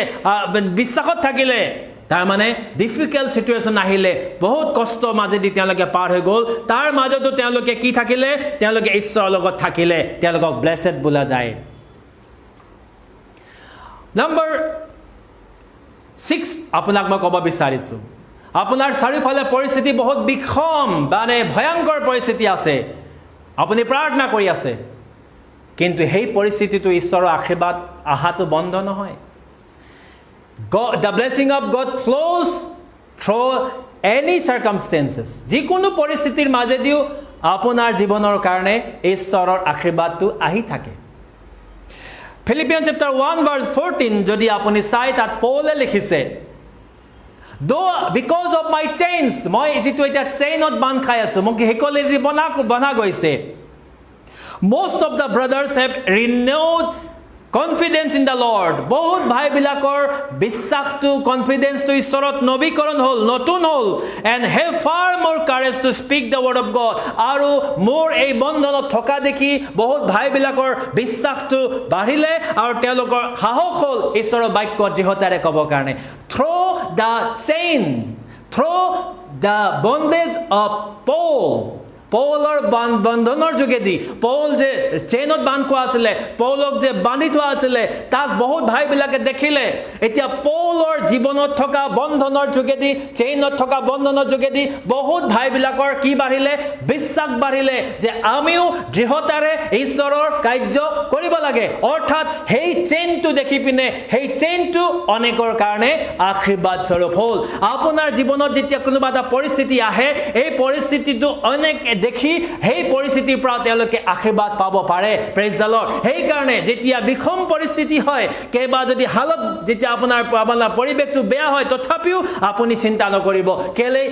Speaker 1: বিশ্বাসত থাকিলে, তাৰমানে ডিফিকাল্ট চিটুৱেশ্যন আহিলে, বহুত কষ্ট মাজেদি তেওঁলোকে পাৰ হৈ গ'ল, তাৰ মাজতো তেওঁলোকে কি থাকিলে? তেওঁলোকে ঈশ্বৰৰ লগত থাকিলে, তেওঁলোকক ব্লেছেড বোলা যায়। নাম্বাৰ 6 আপোনাক মই ক'ব বিচাৰিছোঁ, আপোনাৰ চাৰিওফালে পৰিস্থিতি বহুত বিষম, মানে ভয়ংকৰ পৰিস্থিতি আছে, আপুনি প্ৰাৰ্থনা কৰি আছে, কিন্তু সেই পৰিস্থিতিটো ঈশ্বৰৰ আশীৰ্বাদ আহাটো বন্ধ নহয়। The blessing of God flows through any circumstances. যিকোনো পৰিস্থিতিৰ মাজেদিও আপোনাৰ জীৱনৰ কাৰণে ঈশ্বৰৰ আশীৰ্বাদটো আহি থাকে। Philippians chapter 1 verse 14 যদি আপুনি চাই, তাত পৌলে লিখিছে, because of my chains, মই যিটো এতিয়া চেইনত বান্ধ খাই আছোঁ, মোক হেকলেদি বন্ধা গৈছে, most of the brothers have renewed confidence in the Lord. বহুত ভাইবিলাকৰ বিশ্বাসটো, কনফিডেন্সটো ঈশ্বৰত নৱীকৰণ হ'ল, নতুন হ'ল, and have far more courage to speak the word of God. আৰু মোৰ এই বন্ধনত থকা দেখি বহুত ভাইবিলাকৰ বিশ্বাসটো বাঢ়িলে আৰু তেওঁলোকৰ সাহস হ'ল ঈশ্বৰৰ বাক্য দৃঢ়তাৰে ক'বৰ কাৰণে। Through the chain, through the bondage of Paul, পৌলৰ বন্ধনৰ যোগেদি, পৌল যে চেইনত বান্ধ খোৱা আছিলে, পৌলক যে বান্ধি থোৱা আছিলে, তাক বহুত ভাইবিলাকে দেখিলে। এতিয়া পৌলৰ জীৱনত থকা বন্ধনৰ যোগেদি, চেইনত থকা বন্ধনৰ যোগেদি বহুত ভাইবিলাকৰ কি বাঢ়িলে? বিশ্বাস বাঢ়িলে যে আমিও দৃঢ়তাৰে ঈশ্বৰৰ কাৰ্য কৰিব লাগে। অৰ্থাৎ সেই চেইনটো দেখি পিনে, সেই চেইনটো অনেকৰ কাৰণে আশীৰ্বাদ স্বৰূপ হ'ল। আপোনাৰ জীৱনত যেতিয়া কোনোবা এটা পৰিস্থিতি আহে, এই পৰিস্থিতিটো অনেক দেখি সেই পৰিস্থিতিৰ পৰা তেওঁলোকে আশীৰ্বাদ পাব পাৰে। Praise the lord. সেইকাৰণে যেতিয়া বিষম পৰিস্থিতি হয়, কেইবা যদি হালত যেতিয়া আপোনাৰ পৰিৱেশটো বেয়া হয়, তথাপিও আপুনি চিন্তা নকৰিব। কেলে?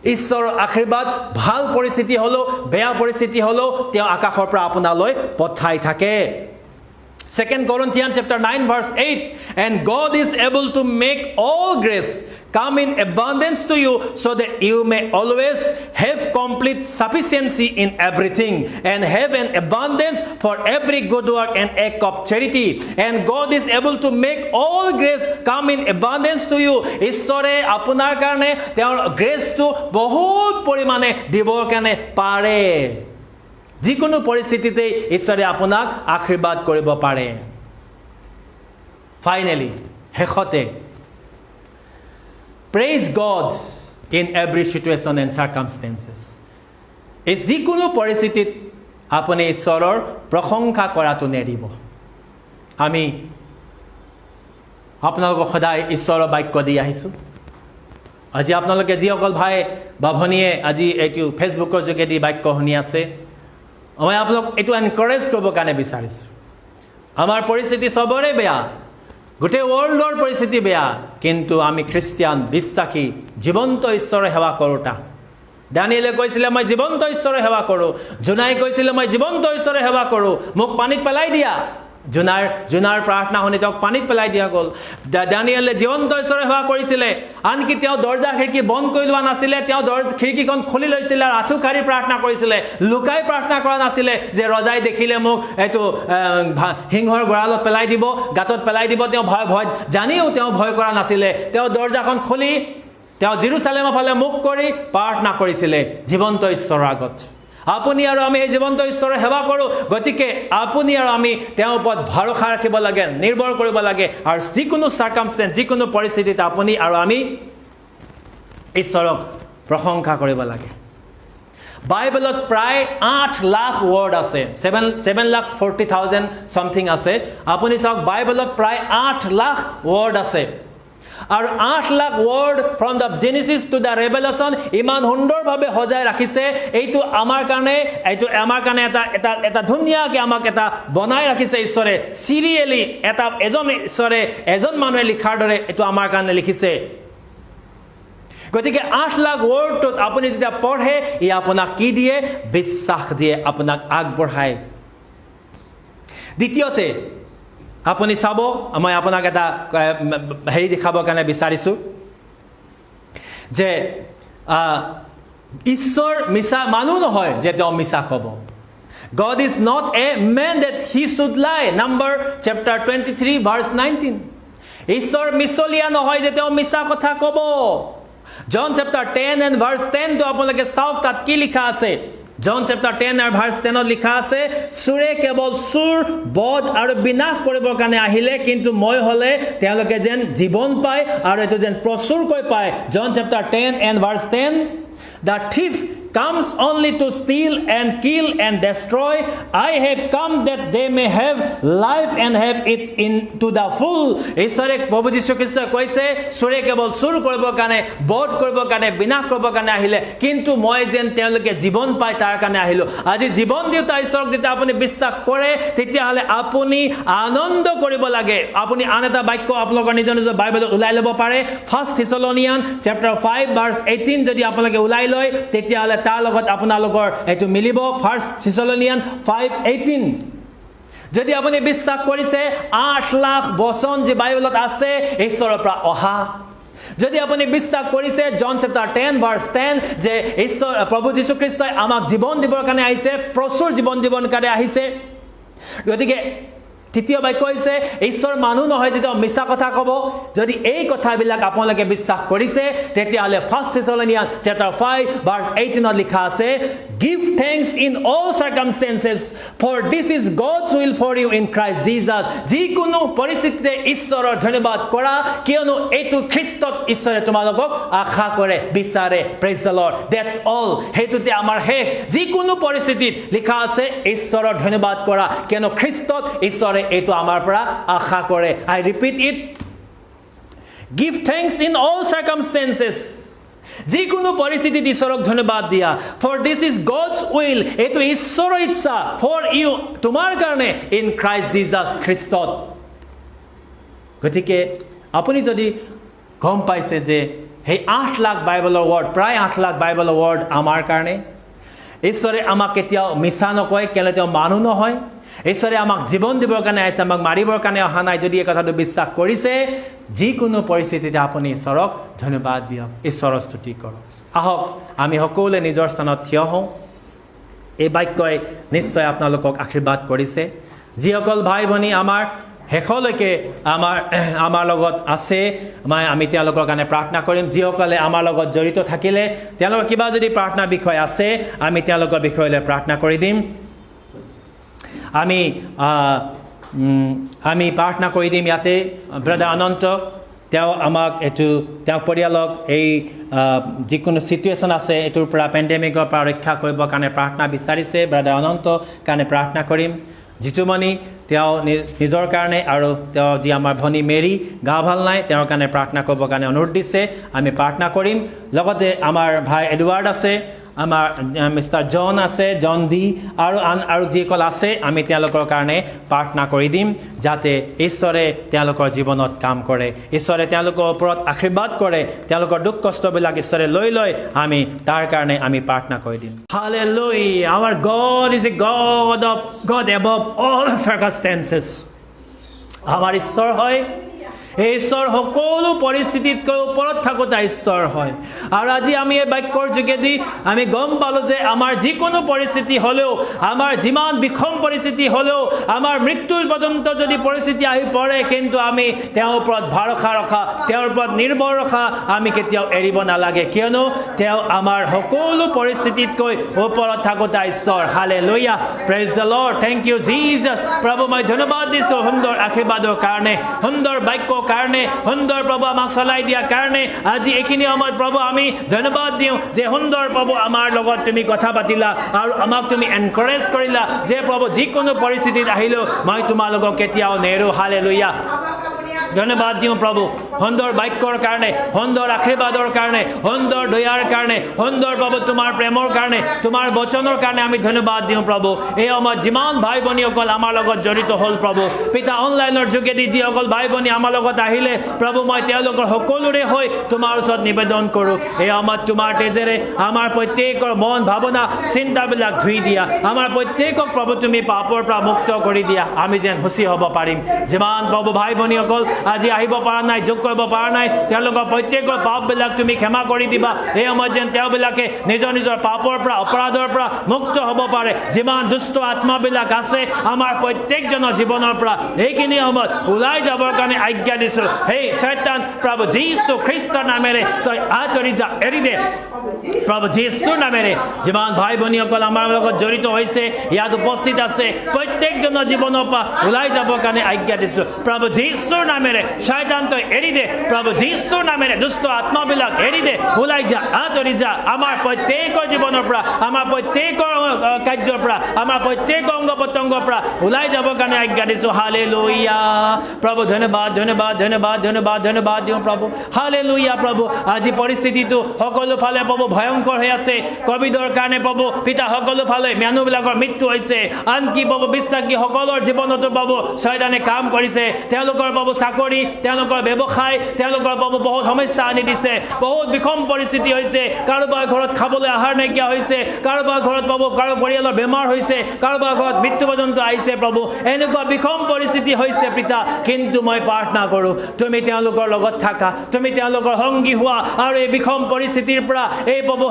Speaker 1: ঈশ্বৰৰ আশীৰ্বাদ ভাল পৰিস্থিতি হলো বেয়া পৰিস্থিতি হলো তেওঁ আকাশৰ পৰা আপোনালৈ পঠাই থাকে 2 Corinthians chapter 9 verse 8 and God is able to make all grace come in abundance to you so that you may always have complete sufficiency in everything and have an abundance for every good work and act of charity and God is able to make all grace come in abundance to you ঈশ্বৰে আপোনাৰ কাৰণে তেওঁৰ গ্ৰেছটো বহুত পৰিমাণে দিবৰ কাৰণে পাৰে যিকোনো পৰিস্থিতিতে ঈশ্বৰে আপোনাক আশীৰ্বাদ কৰিব পাৰে finally হেখতে praise God in every situation and circumstances এই যিকোনো পৰিস্থিতিত আপুনি ঈশ্বৰৰ প্ৰশংসা কৰাটো নেৰিব আমি আপোনালোকক সদায় ঈশ্বৰৰ বাক্য দি আহিছো আজি আপোনালোকে যিসকল ভাই বা ভনীয়ে আজি এইটো ফেচবুকৰ যোগেদি বাক্য শুনি আছে মই আপোনালোক এইটো এনকাৰেজ কৰিবৰ কাৰণে বিচাৰিছোঁ আমাৰ পৰিস্থিতি সবৰে বেয়া গোটেই ৱৰ্ল্ডৰ পৰিস্থিতি বেয়া কিন্তু আমি খ্ৰীষ্টিয়ান বিশ্বাসী জীৱন্ত ঈশ্বৰৰ সেৱা কৰোঁতা দানিয়েলে কৈছিলে মই জীৱন্ত ঈশ্বৰৰ সেৱা কৰোঁ জোনাই কৈছিলে মই জীৱন্ত ঈশ্বৰৰ সেৱা কৰোঁ মোক পানীত পেলাই দিয়া জোনাৰ প্ৰাৰ্থনা শুনি তেওঁক পানীত পেলাই দিয়া গ'ল দানিয়েলে জীৱন্ত ঈশ্বৰৰ সেৱা কৰিছিলে আনকি তেওঁ দৰ্জা খিৰিকী বন্ধ কৰি লোৱা নাছিলে তেওঁ খিৰিকীখন খুলি লৈছিলে আৰু আঁঠু কাঢ়ি প্ৰাৰ্থনা কৰিছিলে লুকাই প্ৰাৰ্থনা কৰা নাছিলে যে ৰজাই দেখিলে মোক এইটো সিংহৰ গঁৰালত পেলাই দিব গাঁতত পেলাই দিব তেওঁ ভয় জানিও তেওঁ ভয় কৰা নাছিলে তেওঁ দৰ্জাখন খুলি তেওঁ জেৰুজালেমৰ ফালে মুখ কৰি প্ৰাৰ্থনা কৰিছিলে জীৱন্ত ঈশ্বৰৰ আগত আপুনি আৰু আমি এই জীৱন্ত ঈশ্বৰৰ সেৱা কৰোঁ গতিকে আপুনি আৰু আমি তেওঁৰ ওপৰত ভৰসা ৰাখিব লাগে নিৰ্ভৰ কৰিব লাগে আৰু যিকোনো সাৰ্কামষ্টেন্স যিকোনো পৰিস্থিতিত আপুনি আৰু আমি ঈশ্বৰক প্ৰশংসা কৰিব লাগে বাইবেলত প্ৰায় 8 লাখ ৱৰ্ড আছে 7,40,000 সামথিং আছে আপুনি চাওক বাইবেলত প্ৰায় 8 লাখ ৱৰ্ড আছে আৰু 8 lakh word from the Genesis to the Revelation ইমান সুন্দৰভাৱে সজাই ৰাখিছে এইটো আমাৰ কাৰণে এটা ধুনীয়াকৈ আমাক এটা বনাই ৰাখিছে ঈশ্বৰে সিৰিয়েলি এজন মানুহে লিখাৰ দৰে এইটো আমাৰ কাৰণে লিখিছে গতিকে 8 লাখ ৱৰ্ডটোত আপুনি যেতিয়া পঢ়ে ই আপোনাক কি দিয়ে বিশ্বাস দিয়ে আপোনাক আগবঢ়ায় দ্বিতীয়তে আপুনি চাব মই আপোনাক এটা হেৰি দেখাবৰ কাৰণে বিচাৰিছোঁ যে ঈশ্বৰ মিছা মানুহ নহয় যে তেওঁ মিছা ক'ব God is not a man that he should lie number chapter 23 verse 19 ঈশ্বৰ মিছলীয়া নহয় যে তেওঁ মিছা কথা ক'ব John chapter 10 and verse 10 তো আপোনালোকে চাওক তাত কি লিখা আছে John chapter 10 and verse 10 লিখা আছে সুৰে কেৱল সুৰ বধ আৰু বিনাশ কৰিবৰ কাৰণে আহিলে কিন্তু মই হলে তেওঁলোকে যেন জীৱন পায় আৰু এটো যেন প্ৰচুৰকৈ পায় John chapter 10 and verse 10 The thief comes only to steal and kill and destroy I have come that they may have life and have it into the full ঈশ্বৰে প্ৰভু যীশু খ্ৰীষ্টই কৈছে সুৰে কেৱল চুৰ কৰিবৰ কাৰণে বধ কৰিবৰ কাৰণে বিনাশ কৰিবৰ কাৰণে আহিলে কিন্তু মই যেন তেওঁলোকে জীৱন পায় তাৰ কাৰণে আহিলো আজি জীৱন দিওঁতা ঈশ্বৰক যেতিয়া আপুনি বিশ্বাস কৰে তেতিয়াহলে আপুনি আনন্দ কৰিব লাগে আপুনি আন এটা বাক্য আপোনালোকৰ নিজৰ বাইবেলত উলাই ল'ব পাৰে 1 Thessalonians chapter 5 verse 18 যদি আপোনালোকে উলাই লয় তেতিয়াহলে তাৰ লগত আপোনালোকৰ এটো মিলিব 1 Thessalonians 5:18 যদি আপুনি বিশ্বাস কৰিছে 8 লাখ বচন যে বাইবেলত আছে ঈশ্বৰৰ পৰা অহা যদি আপুনি বিশ্বাস কৰিছে জন chapter 10 verse 10 যে ঈশ্বৰ প্ৰভু যীশু খ্ৰীষ্টই আমাক জীৱন দিবৰ কাৰণে আহিছে প্ৰচুৰ জীৱন দিবৰ কাৰণে আহিছে গতিকে তৃতীয় বাক্য হৈছে ঈশ্বৰ মানুহ নহয় যে তেওঁ মিছা কথা ক'ব যদি এই কথাবিলাক আপোনালোকে বিশ্বাস কৰিছে তেতিয়াহলে 1 Thessalonians chapter 5 verse 18 লিখা আছে give thanks in all circumstances for this is God's will for you in Christ Jesus যিকোনো পৰিস্থিতিতে ঈশ্বৰৰ ধন্যবাদ কৰা কিয়নো এইটো খ্ৰীষ্টত ঈশ্বৰে তোমালোকক আশা কৰে বিচাৰে praise the Lord that's all হেতুতে আমাৰ শেষ যিকোনো পৰিস্থিতিত লিখা আছে ঈশ্বৰৰ ধন্যবাদ কৰা কিয়নো খ্ৰীষ্টত ঈশ্বৰে এটো আমাৰ পৰা আশা কৰে I repeat it give thanks in all circumstances যিকোনো পৰিস্থিতিত ঈশ্বৰক ধন্যবাদ দিয়া for this is God's will এটো ঈশ্বৰৰ ইচ্ছা for you তোমাৰ কাৰণে in Christ Jesus খ্ৰীষ্টত গতিকে আপুনি যদি গম পাইছে যে সেই 8 লাখ বাইবেলৰ ৱৰ্ড প্ৰায় 8 লাখ বাইবেলৰ ৱৰ্ড আমাৰ কাৰণে ঈশ্বৰে আমাক কেতিয়াও মিছা নকয় কেলে তেওঁ মানুহ নহয় ঈশ্বৰে আমাক জীৱন দিবৰ কাৰণে আহিছে আমাক মাৰিবৰ কাৰণে অহা নাই যদি এই কথাটো বিশ্বাস কৰিছে যিকোনো পৰিস্থিতিতে আপুনি ঈশ্বৰক ধন্যবাদ দিয়ক ঈশ্বৰৰ স্তুতি কৰক আহক আমি সকলোৱে নিজৰ স্থানত থিয় হওঁ এই বাক্যই নিশ্চয় আপোনালোকক আশীৰ্বাদ কৰিছে যিসকল ভাই ভনী আমাৰ হেখলৈকে আমাৰ লগত আছে আমি তেওঁলোকৰ কাৰণে প্ৰাৰ্থনা কৰিম যিসকলে আমাৰ লগত জড়িত থাকিলে তেওঁলোকৰ কিবা যদি প্ৰাৰ্থনা বিষয় আছে আমি তেওঁলোকৰ বিষয়লৈ প্ৰাৰ্থনা কৰি দিম আমি প্ৰাৰ্থনা কৰি দিম ইয়াতে ব্ৰাদাৰ অনন্ত তেওঁ আমাক এইটো তেওঁ পৰিয়ালক এই যিকোনো সিচুৱেশ্যন আছে এইটোৰ পৰা পেণ্ডেমিকৰ পৰা ৰক্ষা কৰিবৰ কাৰণে প্ৰাৰ্থনা বিচাৰিছে ব্ৰাদাৰ অনন্ত কাৰণে প্ৰাৰ্থনা কৰিম জিতুমণি তেওঁ নিজৰ কাৰণে আৰু তেওঁ যি আমাৰ ভনী মেৰী গা ভাল নাই তেওঁৰ কাৰণে প্ৰাৰ্থনা কৰিবৰ কাৰণে অনুৰোধ দিছে আমি প্ৰাৰ্থনা কৰিম লগতে আমাৰ ভাই এডৱাৰ্ড আছে আমাৰ মিষ্টাৰ জন আছে জন ডি আৰু যিসকল আছে আমি তেওঁলোকৰ কাৰণে প্ৰাৰ্থনা কৰি দিম যাতে ঈশ্বৰে তেওঁলোকৰ জীৱনত কাম কৰে ঈশ্বৰে তেওঁলোকৰ ওপৰত আশীৰ্বাদ কৰে তেওঁলোকৰ দুখ কষ্টবিলাক ঈশ্বৰে লৈ আমি তাৰ কাৰণে আমি প্ৰাৰ্থনা কৰি দিম Hallelujah our God is a God above all circumstances আমাৰ ঈশ্বৰ হয় ঈশ্বৰ সকলো পৰিস্থিতিতকৈ ওপৰত থাকোতা ঈশ্বৰ হয় আৰু আজি আমি এই বাক্যৰ যোগেদি আমি গম পালো যে আমাৰ যিকোনো পৰিস্থিতি হলেও আমাৰ যিমান বিখম পৰিস্থিতি হলেও আমাৰ মৃত্যুৰ পৰ্যন্ত যদি পৰিস্থিতি আহি পৰে কিন্তু আমি তেওঁৰ ওপৰত ভৰসা ৰখা তেওঁৰ ওপৰত নিৰ্ভৰ ৰখা আমি কেতিয়াও এৰিব নালাগে কিয়নো তেওঁ আমাৰ সকলো পৰিস্থিতিতকৈ ওপৰত থাকোতা ঈশ্বৰ hallelujah praise the Lord thank you Jesus প্ৰভু মই ধন্যবাদ দিছো সুন্দৰ আশীৰ্বাদৰ কাৰণে সুন্দৰ বাক্য কাৰণে সুন্দৰ প্ৰভু আমাক চলাই দিয়া কাৰণে আজি এইখিনি সময়ত প্ৰভু আমি ধন্যবাদ দিওঁ যে সুন্দৰ প্ৰভু আমাৰ লগত তুমি কথা পাতিলা আৰু আমাক তুমি এনকাৰেজ কৰিলা যে প্ৰভু যিকোনো পৰিস্থিতিত আহিলেও মই তোমালোকক কেতিয়াও নেৰো হালেলুয়া ধন্যবাদ দিওঁ প্ৰভু সুন্দৰ বাক্যৰ কাৰণে সুন্দৰ আশীৰ্বাদৰ কাৰণে সুন্দৰ দয়াৰ কাৰণে সুন্দৰ প্ৰভু তোমাৰ প্ৰেমৰ কাৰণে তোমাৰ বচনৰ কাৰণে আমি ধন্যবাদ দিওঁ প্ৰভু এই সময়ত যিমান ভাই ভনীসকল আমাৰ লগত জড়িত হ'ল প্ৰভু পিতা অনলাইনৰ যোগেদি যিসকল ভাই ভনী আমাৰ লগত আহিলে প্ৰভু মই তেওঁলোকৰ সকলোৰে হৈ তোমাৰ ওচৰত নিবেদন কৰোঁ এই সময়ত তোমাৰ তেজেৰে আমাৰ প্ৰত্যেকৰ মন ভাৱনা চিন্তাবিলাক ধুই দিয়া আমাৰ প্ৰত্যেকক প্ৰভু তুমি পাপৰ পৰা মুক্ত কৰি দিয়া আমি যেন সুচী হ'ব পাৰিম যিমান প্ৰভু ভাই ভনীসকল আজি আহিব পৰা নাই যোগ কৰিব পৰা নাই তেওঁলোকৰ প্ৰত্যেকৰ পাপবিলাক তুমি ক্ষমা কৰি দিবা এই সময়ত যেন তেওঁবিলাকে নিজৰ নিজৰ পাপৰ পৰা অপৰাধৰ পৰা মুক্ত হ'ব পাৰে যিমান দুষ্ট আত্মাবিলাক আছে আমাৰ প্ৰত্যেকজনৰ জীৱনৰ পৰা এইখিনি সময়ত ওলাই যাবৰ কাৰণে আজ্ঞা দিছোঁ হেই শয়তান প্ৰভু যীশু খ্ৰীষ্টৰ নামেৰে তই আঁতৰি যা এৰি দে প্ৰভু যীশুৰ নামেৰে যিমান ভাই ভনীসকল আমাৰ লগত জড়িত হৈছে ইয়াত উপস্থিত আছে প্ৰত্যেকজনৰ জীৱনৰ পৰা ওলাই যাবৰ কাৰণে আজ্ঞা দিছোঁ প্ৰভু যীশুৰ নামেৰে শয়তান তই এৰি দে প্ৰভু যীশুৰ নামেৰে দুষ্ট আত্মাবিলাক এৰি দে ওলাই যা আঁতৰি যা আমাৰ প্ৰত্যেকৰ জীৱনৰ পৰা আমাৰ প্ৰত্যেকৰ কাৰ্যৰ পৰা আমাৰ প্ৰত্যেকৰ অংগ প্ৰত্যংগৰ পৰা ওলাই যাবৰ কাৰণে আজ্ঞা দিছোঁ হালেলুয়া প্ৰভু ধন্যবাদ ধন্যবাদ ধন্যবাদ ধন্যবাদ ধন্যবাদ দিওঁ প্ৰভু হালেলুয়া প্ৰভু আজি পৰিস্থিতিটো সকলো ফালে প্ৰভু ভয়ংকৰ হৈ আছে কোভিডৰ কাৰণে প্ৰভু পিতা সকলো ফালে মানুহবিলাকৰ মৃত্যু হৈছে আনকি প্ৰভু বিশ্বাসী সকলৰ জীৱনতো প্ৰভু শয়তানে কাম কৰিছে তেওঁলোকৰ প্ৰভু চাকৰি তেওঁলোকৰ ব্যৱসায় তেওঁলোকৰ প্ৰভু বহুত সমস্যা আনি দিছে বহুত বিখম পৰিস্থিতি হৈছে কাৰোবাৰ ঘৰত খাবলৈ আহাৰ নাইকিয়া হৈছে কাৰোবাৰ ঘৰত প্ৰভু কাৰো পৰিয়ালৰ বেমাৰ হৈছে কাৰোবাৰ ঘৰত মৃত্যু পৰ্যন্ত আহিছে প্ৰভু এনেকুৱা বিখম পৰিস্থিতি হৈছে পিতা কিন্তু মই প্ৰাৰ্থনা কৰোঁ তুমি তেওঁলোকৰ লগত থাকা তুমি তেওঁলোকৰ সংগী হোৱা আৰু এই বিখম পৰিস্থিতিৰ পৰা এই প্ৰভু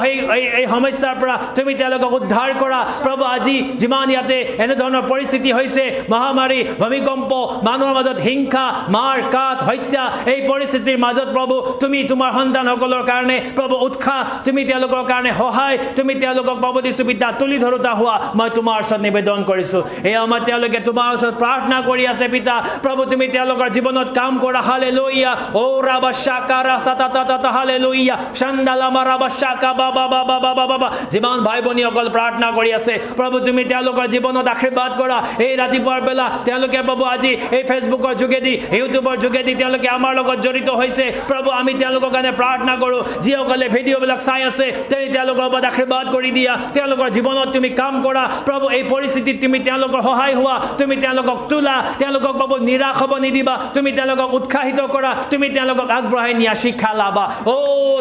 Speaker 1: এই সমস্যাৰ পৰা তুমি তেওঁলোকক উদ্ধাৰ কৰা প্ৰভু আজি যিমান ইয়াতে এনেধৰণৰ পৰিস্থিতি হৈছে মহামাৰী ভূমিকম্প মানুহৰ মাজত হিংসা মাৰ কাট হত্যা এই পৰিস্থিতিৰ মাজত প্ৰভু তুমি তোমাৰ সন্তানসকলৰ কাৰণে প্ৰভু উৎসাহ তুমি তেওঁলোকৰ কাৰণে সহায় তুমি তেওঁলোকক প্ৰভু দিছোঁ পিতা তুলি ধৰোতা হোৱা মই তোমাৰ ওচৰত নিবেদন কৰিছোঁ এই সময়ত তেওঁলোকে তোমাৰ ওচৰত প্ৰাৰ্থনা কৰি আছে পিতা প্ৰভু তুমি তেওঁলোকৰ জীৱনত কাম কৰা হালেলুয়া ও ৰাবাশাকাৰা সাতাতাতা হালেলুয়া শান্দালামা ৰাবাশা শাকা বাবা বাবা বাবা বাবা যিমান ভাই ভনীসকল প্ৰাৰ্থনা কৰি আছে প্ৰভু তুমি তেওঁলোকৰ জীৱনত আশীৰ্বাদ কৰা এই ৰাতিপুৱাৰ বেলা তেওঁলোকে প্ৰভু আজি এই ফেচবুকৰ যোগেদি ইউটিউবৰ যোগেদি তেওঁলোকে আমাৰ লগত জড়িত হৈছে প্ৰভু আমি তেওঁলোকৰ কাৰণে প্ৰাৰ্থনা কৰোঁ যিসকলে ভিডিঅ'বিলাক চাই আছে তেওঁলোকৰ ওপৰত আশীৰ্বাদ কৰি দিয়া তেওঁলোকৰ জীৱনত তুমি কাম কৰা প্ৰভু এই পৰিস্থিতিত তুমি তেওঁলোকৰ সহায় হোৱা তুমি তেওঁলোকক তোলা তেওঁলোকক প্ৰভু নিৰাশ হ'ব নিদিবা তুমি তেওঁলোকক উৎসাহিত কৰা তুমি তেওঁলোকক আগবঢ়াই নিয়া শিক্ষা লাবা ও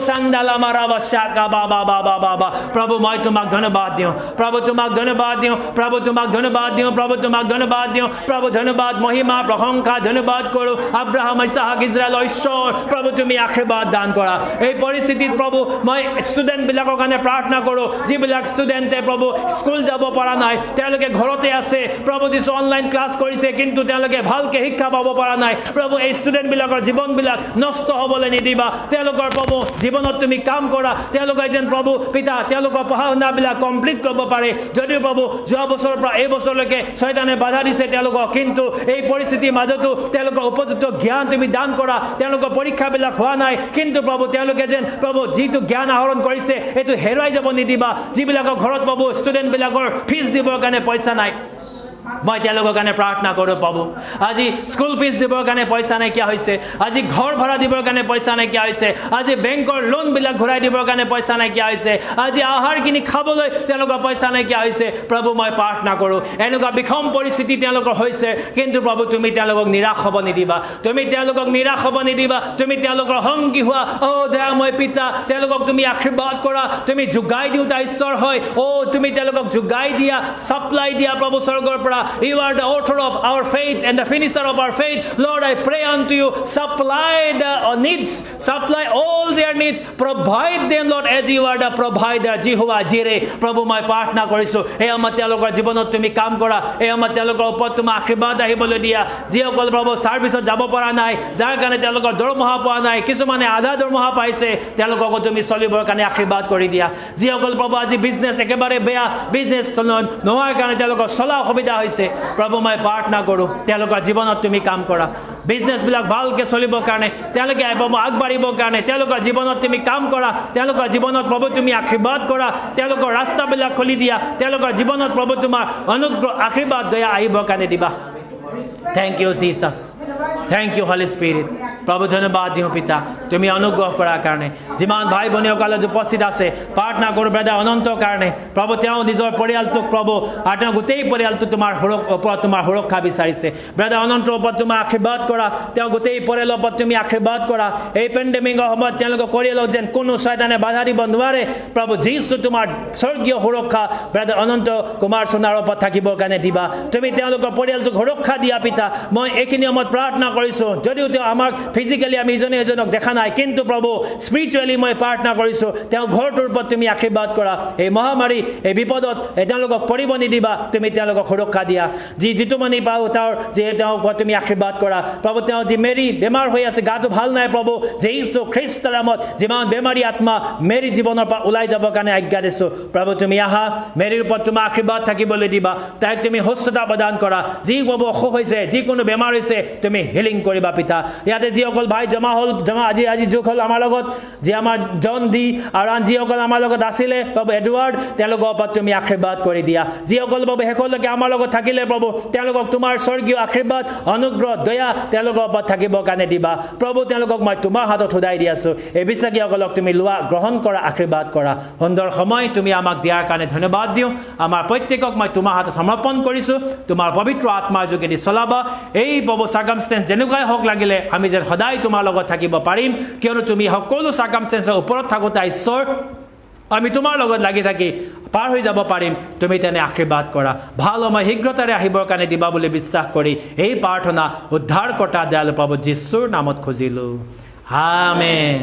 Speaker 1: চান্দালা মাৰাবা শাকা বাবা বাবা বাবা প্ৰভু মই তোমাক ধন্যবাদ দিওঁ প্ৰভু তোমাক ধন্যবাদ দিওঁ প্ৰভু তোমাক ধন্যবাদ দিওঁ প্ৰভু তোমাক ধন্যবাদ দিওঁ প্ৰভু ধন্যবাদ মহিমা প্ৰশংসা ধন্যবাদ কৰোঁ আব্ৰাহাম ইছাক ইজৰাইলৰ ঈশ্বৰ প্ৰভু তুমি আশীৰ্বাদ দান কৰা এই পৰিস্থিতিত প্ৰভু মই ষ্টুডেণ্টবিলাকৰ কাৰণে প্ৰাৰ্থনা কৰোঁ যিবিলাক ষ্টুডেণ্টে প্ৰভু স্কুল যাব পৰা নাই তেওঁলোকে ঘৰতে আছে প্ৰভু দিছো অনলাইন ক্লাছ কৰিছে কিন্তু তেওঁলোকে ভালকৈ শিক্ষা পাব পৰা নাই প্ৰভু এই ষ্টুডেণ্টবিলাকৰ জীৱনবিলাক নষ্ট হ'বলৈ নিদিবা তেওঁলোকৰ প্ৰভু জীৱনত তুমি কাম কৰা তেওঁলোকে যেন প্ৰভু পিতা তেওঁলোকৰ পঢ়া শুনাবিলাক কমপ্লিট কৰিব পাৰে যদিও প্ৰভু যোৱা বছৰৰ পৰা এই বছৰলৈকে শয়তানে বাধা দিছে তেওঁলোকক কিন্তু এই পৰিস্থিতিৰ মাজতো তেওঁলোকৰ উপযুক্ত জ্ঞান তুমি দান কৰা তেওঁলোকৰ পৰীক্ষাবিলাক হোৱা নাই কিন্তু প্ৰভু তেওঁলোকে যেন প্ৰভু যিটো জ্ঞান আহৰণ কৰিছে এইটো হেৰুৱাই যাব নিদিবা যিবিলাকৰ ঘৰত প্ৰভু ষ্টুডেণ্টবিলাকৰ ফিজ দিবৰ কাৰণে পইচা নাই মই তেওঁলোকৰ কাৰণে প্ৰাৰ্থনা কৰোঁ প্ৰভু আজি স্কুল ফিজ দিবৰ কাৰণে পইচা নাইকিয়া হৈছে আজি ঘৰ ভাড়া দিবৰ কাৰণে পইচা নাইকিয়া হৈছে আজি বেংকৰ লোনবিলাক ঘূৰাই দিবৰ কাৰণে পইচা নাইকিয়া হৈছে আজি আহাৰ কিনি খাবলৈ তেওঁলোকৰ পইচা নাইকিয়া হৈছে প্ৰভু মই প্ৰাৰ্থনা কৰোঁ এনেকুৱা বিষম পৰিস্থিতি তেওঁলোকৰ হৈছে কিন্তু প্ৰভু তুমি তেওঁলোকক নিৰাশ হ'ব নিদিবা তুমি তেওঁলোকক নিৰাশ হ'ব নিদিবা তুমি তেওঁলোকৰ সংগী হোৱা দয়াময় পিতা তেওঁলোকক তুমি আশীৰ্বাদ কৰা তুমি যোগাই দিওঁতা ঈশ্বৰ হয় তুমি তেওঁলোকক যোগাই দিয়া ছাপ্লাই দিয়া প্ৰভু স্বৰ্গৰ পৰা You are the author of our faith and the finisher of our faith. Lord, I pray unto you, supply the needs, supply all their needs, provide them, Lord, as you are the provider, Jehovah Jireh. Prabhu, my partner korisu. Ei amar telokor jibonot tumi kaam kora. Ei amar telokor opor tuma akhirbat ahibole dia. Jihokol Prabhu serviceot jabo para nai, jar kane telokor dormoha poa nai, kisumane adha dormoha paise, telokor tumi solibor kane akhirbat kori dia. Jihokol Prabhu aji business ekebare beya business nohar kane telokor sola obida hoise. প্ৰভু মই প্ৰাৰ্থনা কৰোঁ তেওঁলোকৰ জীৱনত তুমি কাম কৰা বিজনেছবিলাক ভালকৈ চলিবৰ কাৰণে তেওঁলোকে আগবাঢ়িবৰ কাৰণে তেওঁলোকৰ জীৱনত তুমি কাম কৰা তেওঁলোকৰ জীৱনত প্ৰভু তুমি আশীৰ্বাদ কৰা তেওঁলোকৰ ৰাস্তাবিলাক খুলি দিয়া তেওঁলোকৰ জীৱনত প্ৰভু তোমাৰ অনুগ্ৰহ আশীৰ্বাদ দয়া আহিবৰ কাৰণে দিবা thank you Jesus thank you Holy Spirit প্ৰভু ধন্যবাদ দিওঁ পিতা তুমি অনুগ্ৰহ কৰাৰ কাৰণে যিমান ভাই ভনীসকল উপস্থিত আছে প্ৰাৰ্থনা কৰোঁ ব্ৰাদাৰ অনন্তৰ কাৰণে প্ৰভু তেওঁ নিজৰ পৰিয়ালটোক প্ৰভু আৰু তেওঁ গোটেই পৰিয়ালটো তোমাৰ ওপৰত তোমাৰ সুৰক্ষা বিচাৰিছে ব্ৰাদাৰ অনন্তৰ ওপৰত তোমাৰ আশীৰ্বাদ কৰা তেওঁ গোটেই পৰিয়ালৰ ওপৰত তুমি আশীৰ্বাদ কৰা এই পেণ্ডেমিকৰ সময়ত তেওঁলোকৰ পৰিয়ালক যেন কোনো শয়তানে বাধা দিব নোৱাৰে প্ৰভু যিছু তোমাৰ স্বৰ্গীয় সুৰক্ষা ব্ৰাদাৰ অনন্ত কুমাৰ সোণাৰ ওপৰত থাকিবৰ কাৰণে দিবা তুমি তেওঁলোকৰ পৰিয়ালটোক সুৰক্ষা দিয়া পিতা মই এইখিনি সময়ত প্ৰাৰ্থনা কৰিছোঁ যদিও তেওঁ আমাক ফিজিক্যালি আমি ইজনে এজনক দেখা নাই কিন্তু প্ৰভু স্পিৰিচুৱেলি মই প্ৰাৰ্থনা কৰিছোঁ তেওঁ ঘৰটোৰ ওপৰত তুমি আশীৰ্বাদ কৰা এই মহামাৰী এই বিপদত তেওঁলোকক পৰিব নিদিবা তুমি তেওঁলোকক সুৰক্ষা দিয়া যিটো মানে পাওঁ তেওঁৰ ওপৰত তুমি আশীৰ্বাদ কৰা প্ৰভু তেওঁ যি মেৰী বেমাৰ হৈ আছে গাটো ভাল নাই প্ৰভু যীশু খ্ৰীষ্টৰ নামত যিমান বেমাৰী আত্মা মেৰী জীৱনৰ পৰা ওলাই যাবৰ কাৰণে আজ্ঞা দিছোঁ প্ৰভু তুমি আহা মেৰীৰ ওপৰত তোমাৰ আশীৰ্বাদ থাকিবলৈ দিবা তাইক তুমি সুস্থতা প্ৰদান কৰা যি প্ৰভু অসুখ হৈছে যিকোনো বেমাৰ হৈছে তুমি হিলিং কৰিবা পিতা ইয়াতে যিসকল ভাই জমা আজি যোগ হ'ল আমাৰ লগত যি আমাৰ জন দি আৰু আন যিসকল আমাৰ লগত আছিলে প্ৰভু এডৱাৰ্ড তেওঁলোকৰ ওপৰত তুমি আশীৰ্বাদ কৰি দিয়া যিসকল প্ৰভু শেষলৈকে আমাৰ লগত থাকিলে প্ৰভু তেওঁলোকক তোমাৰ স্বৰ্গীয় আশীৰ্বাদ অনুগ্ৰহ দয়া তেওঁলোকৰ ওপৰত থাকিবৰ কাৰণে দিবা প্ৰভু তেওঁলোকক মই তোমাৰ হাতত সদাই দি আছোঁ এই বিশ্বাসীসকলক তুমি লোৱা গ্ৰহণ কৰা আশীৰ্বাদ কৰা সুন্দৰ সময় তুমি আমাক দিয়াৰ কাৰণে ধন্যবাদ দিওঁ আমাৰ প্ৰত্যেকক মই তোমাৰ হাতত সমৰ্পণ কৰিছোঁ তোমাৰ পবিত্ৰ আত্মাৰ যোগেদি চলাবা এই প্ৰভু চাৰ্কামষ্টেঞ্চ যেনেকুৱাই হওক লাগিলে আমি যেন সদায় তোমাৰ লগত থাকিব পাৰিম কিয়নো তুমি সকলো চাৰ্কামষ্টেঞ্চৰ ওপৰত থাকোঁতা ঈশ্বৰ আমি তোমাৰ লগত লাগি থাকি পাৰ হৈ যাব পাৰিম তুমি তেনে আশীৰ্বাদ কৰা ভাল সময় শীঘ্ৰতাৰে আহিবৰ কাৰণে দিবা বুলি বিশ্বাস কৰি এই প্ৰাৰ্থনা উদ্ধাৰকৰ্তা দয়ালু প্ৰভু যীশুৰ নামত খুজিলোঁ আমেন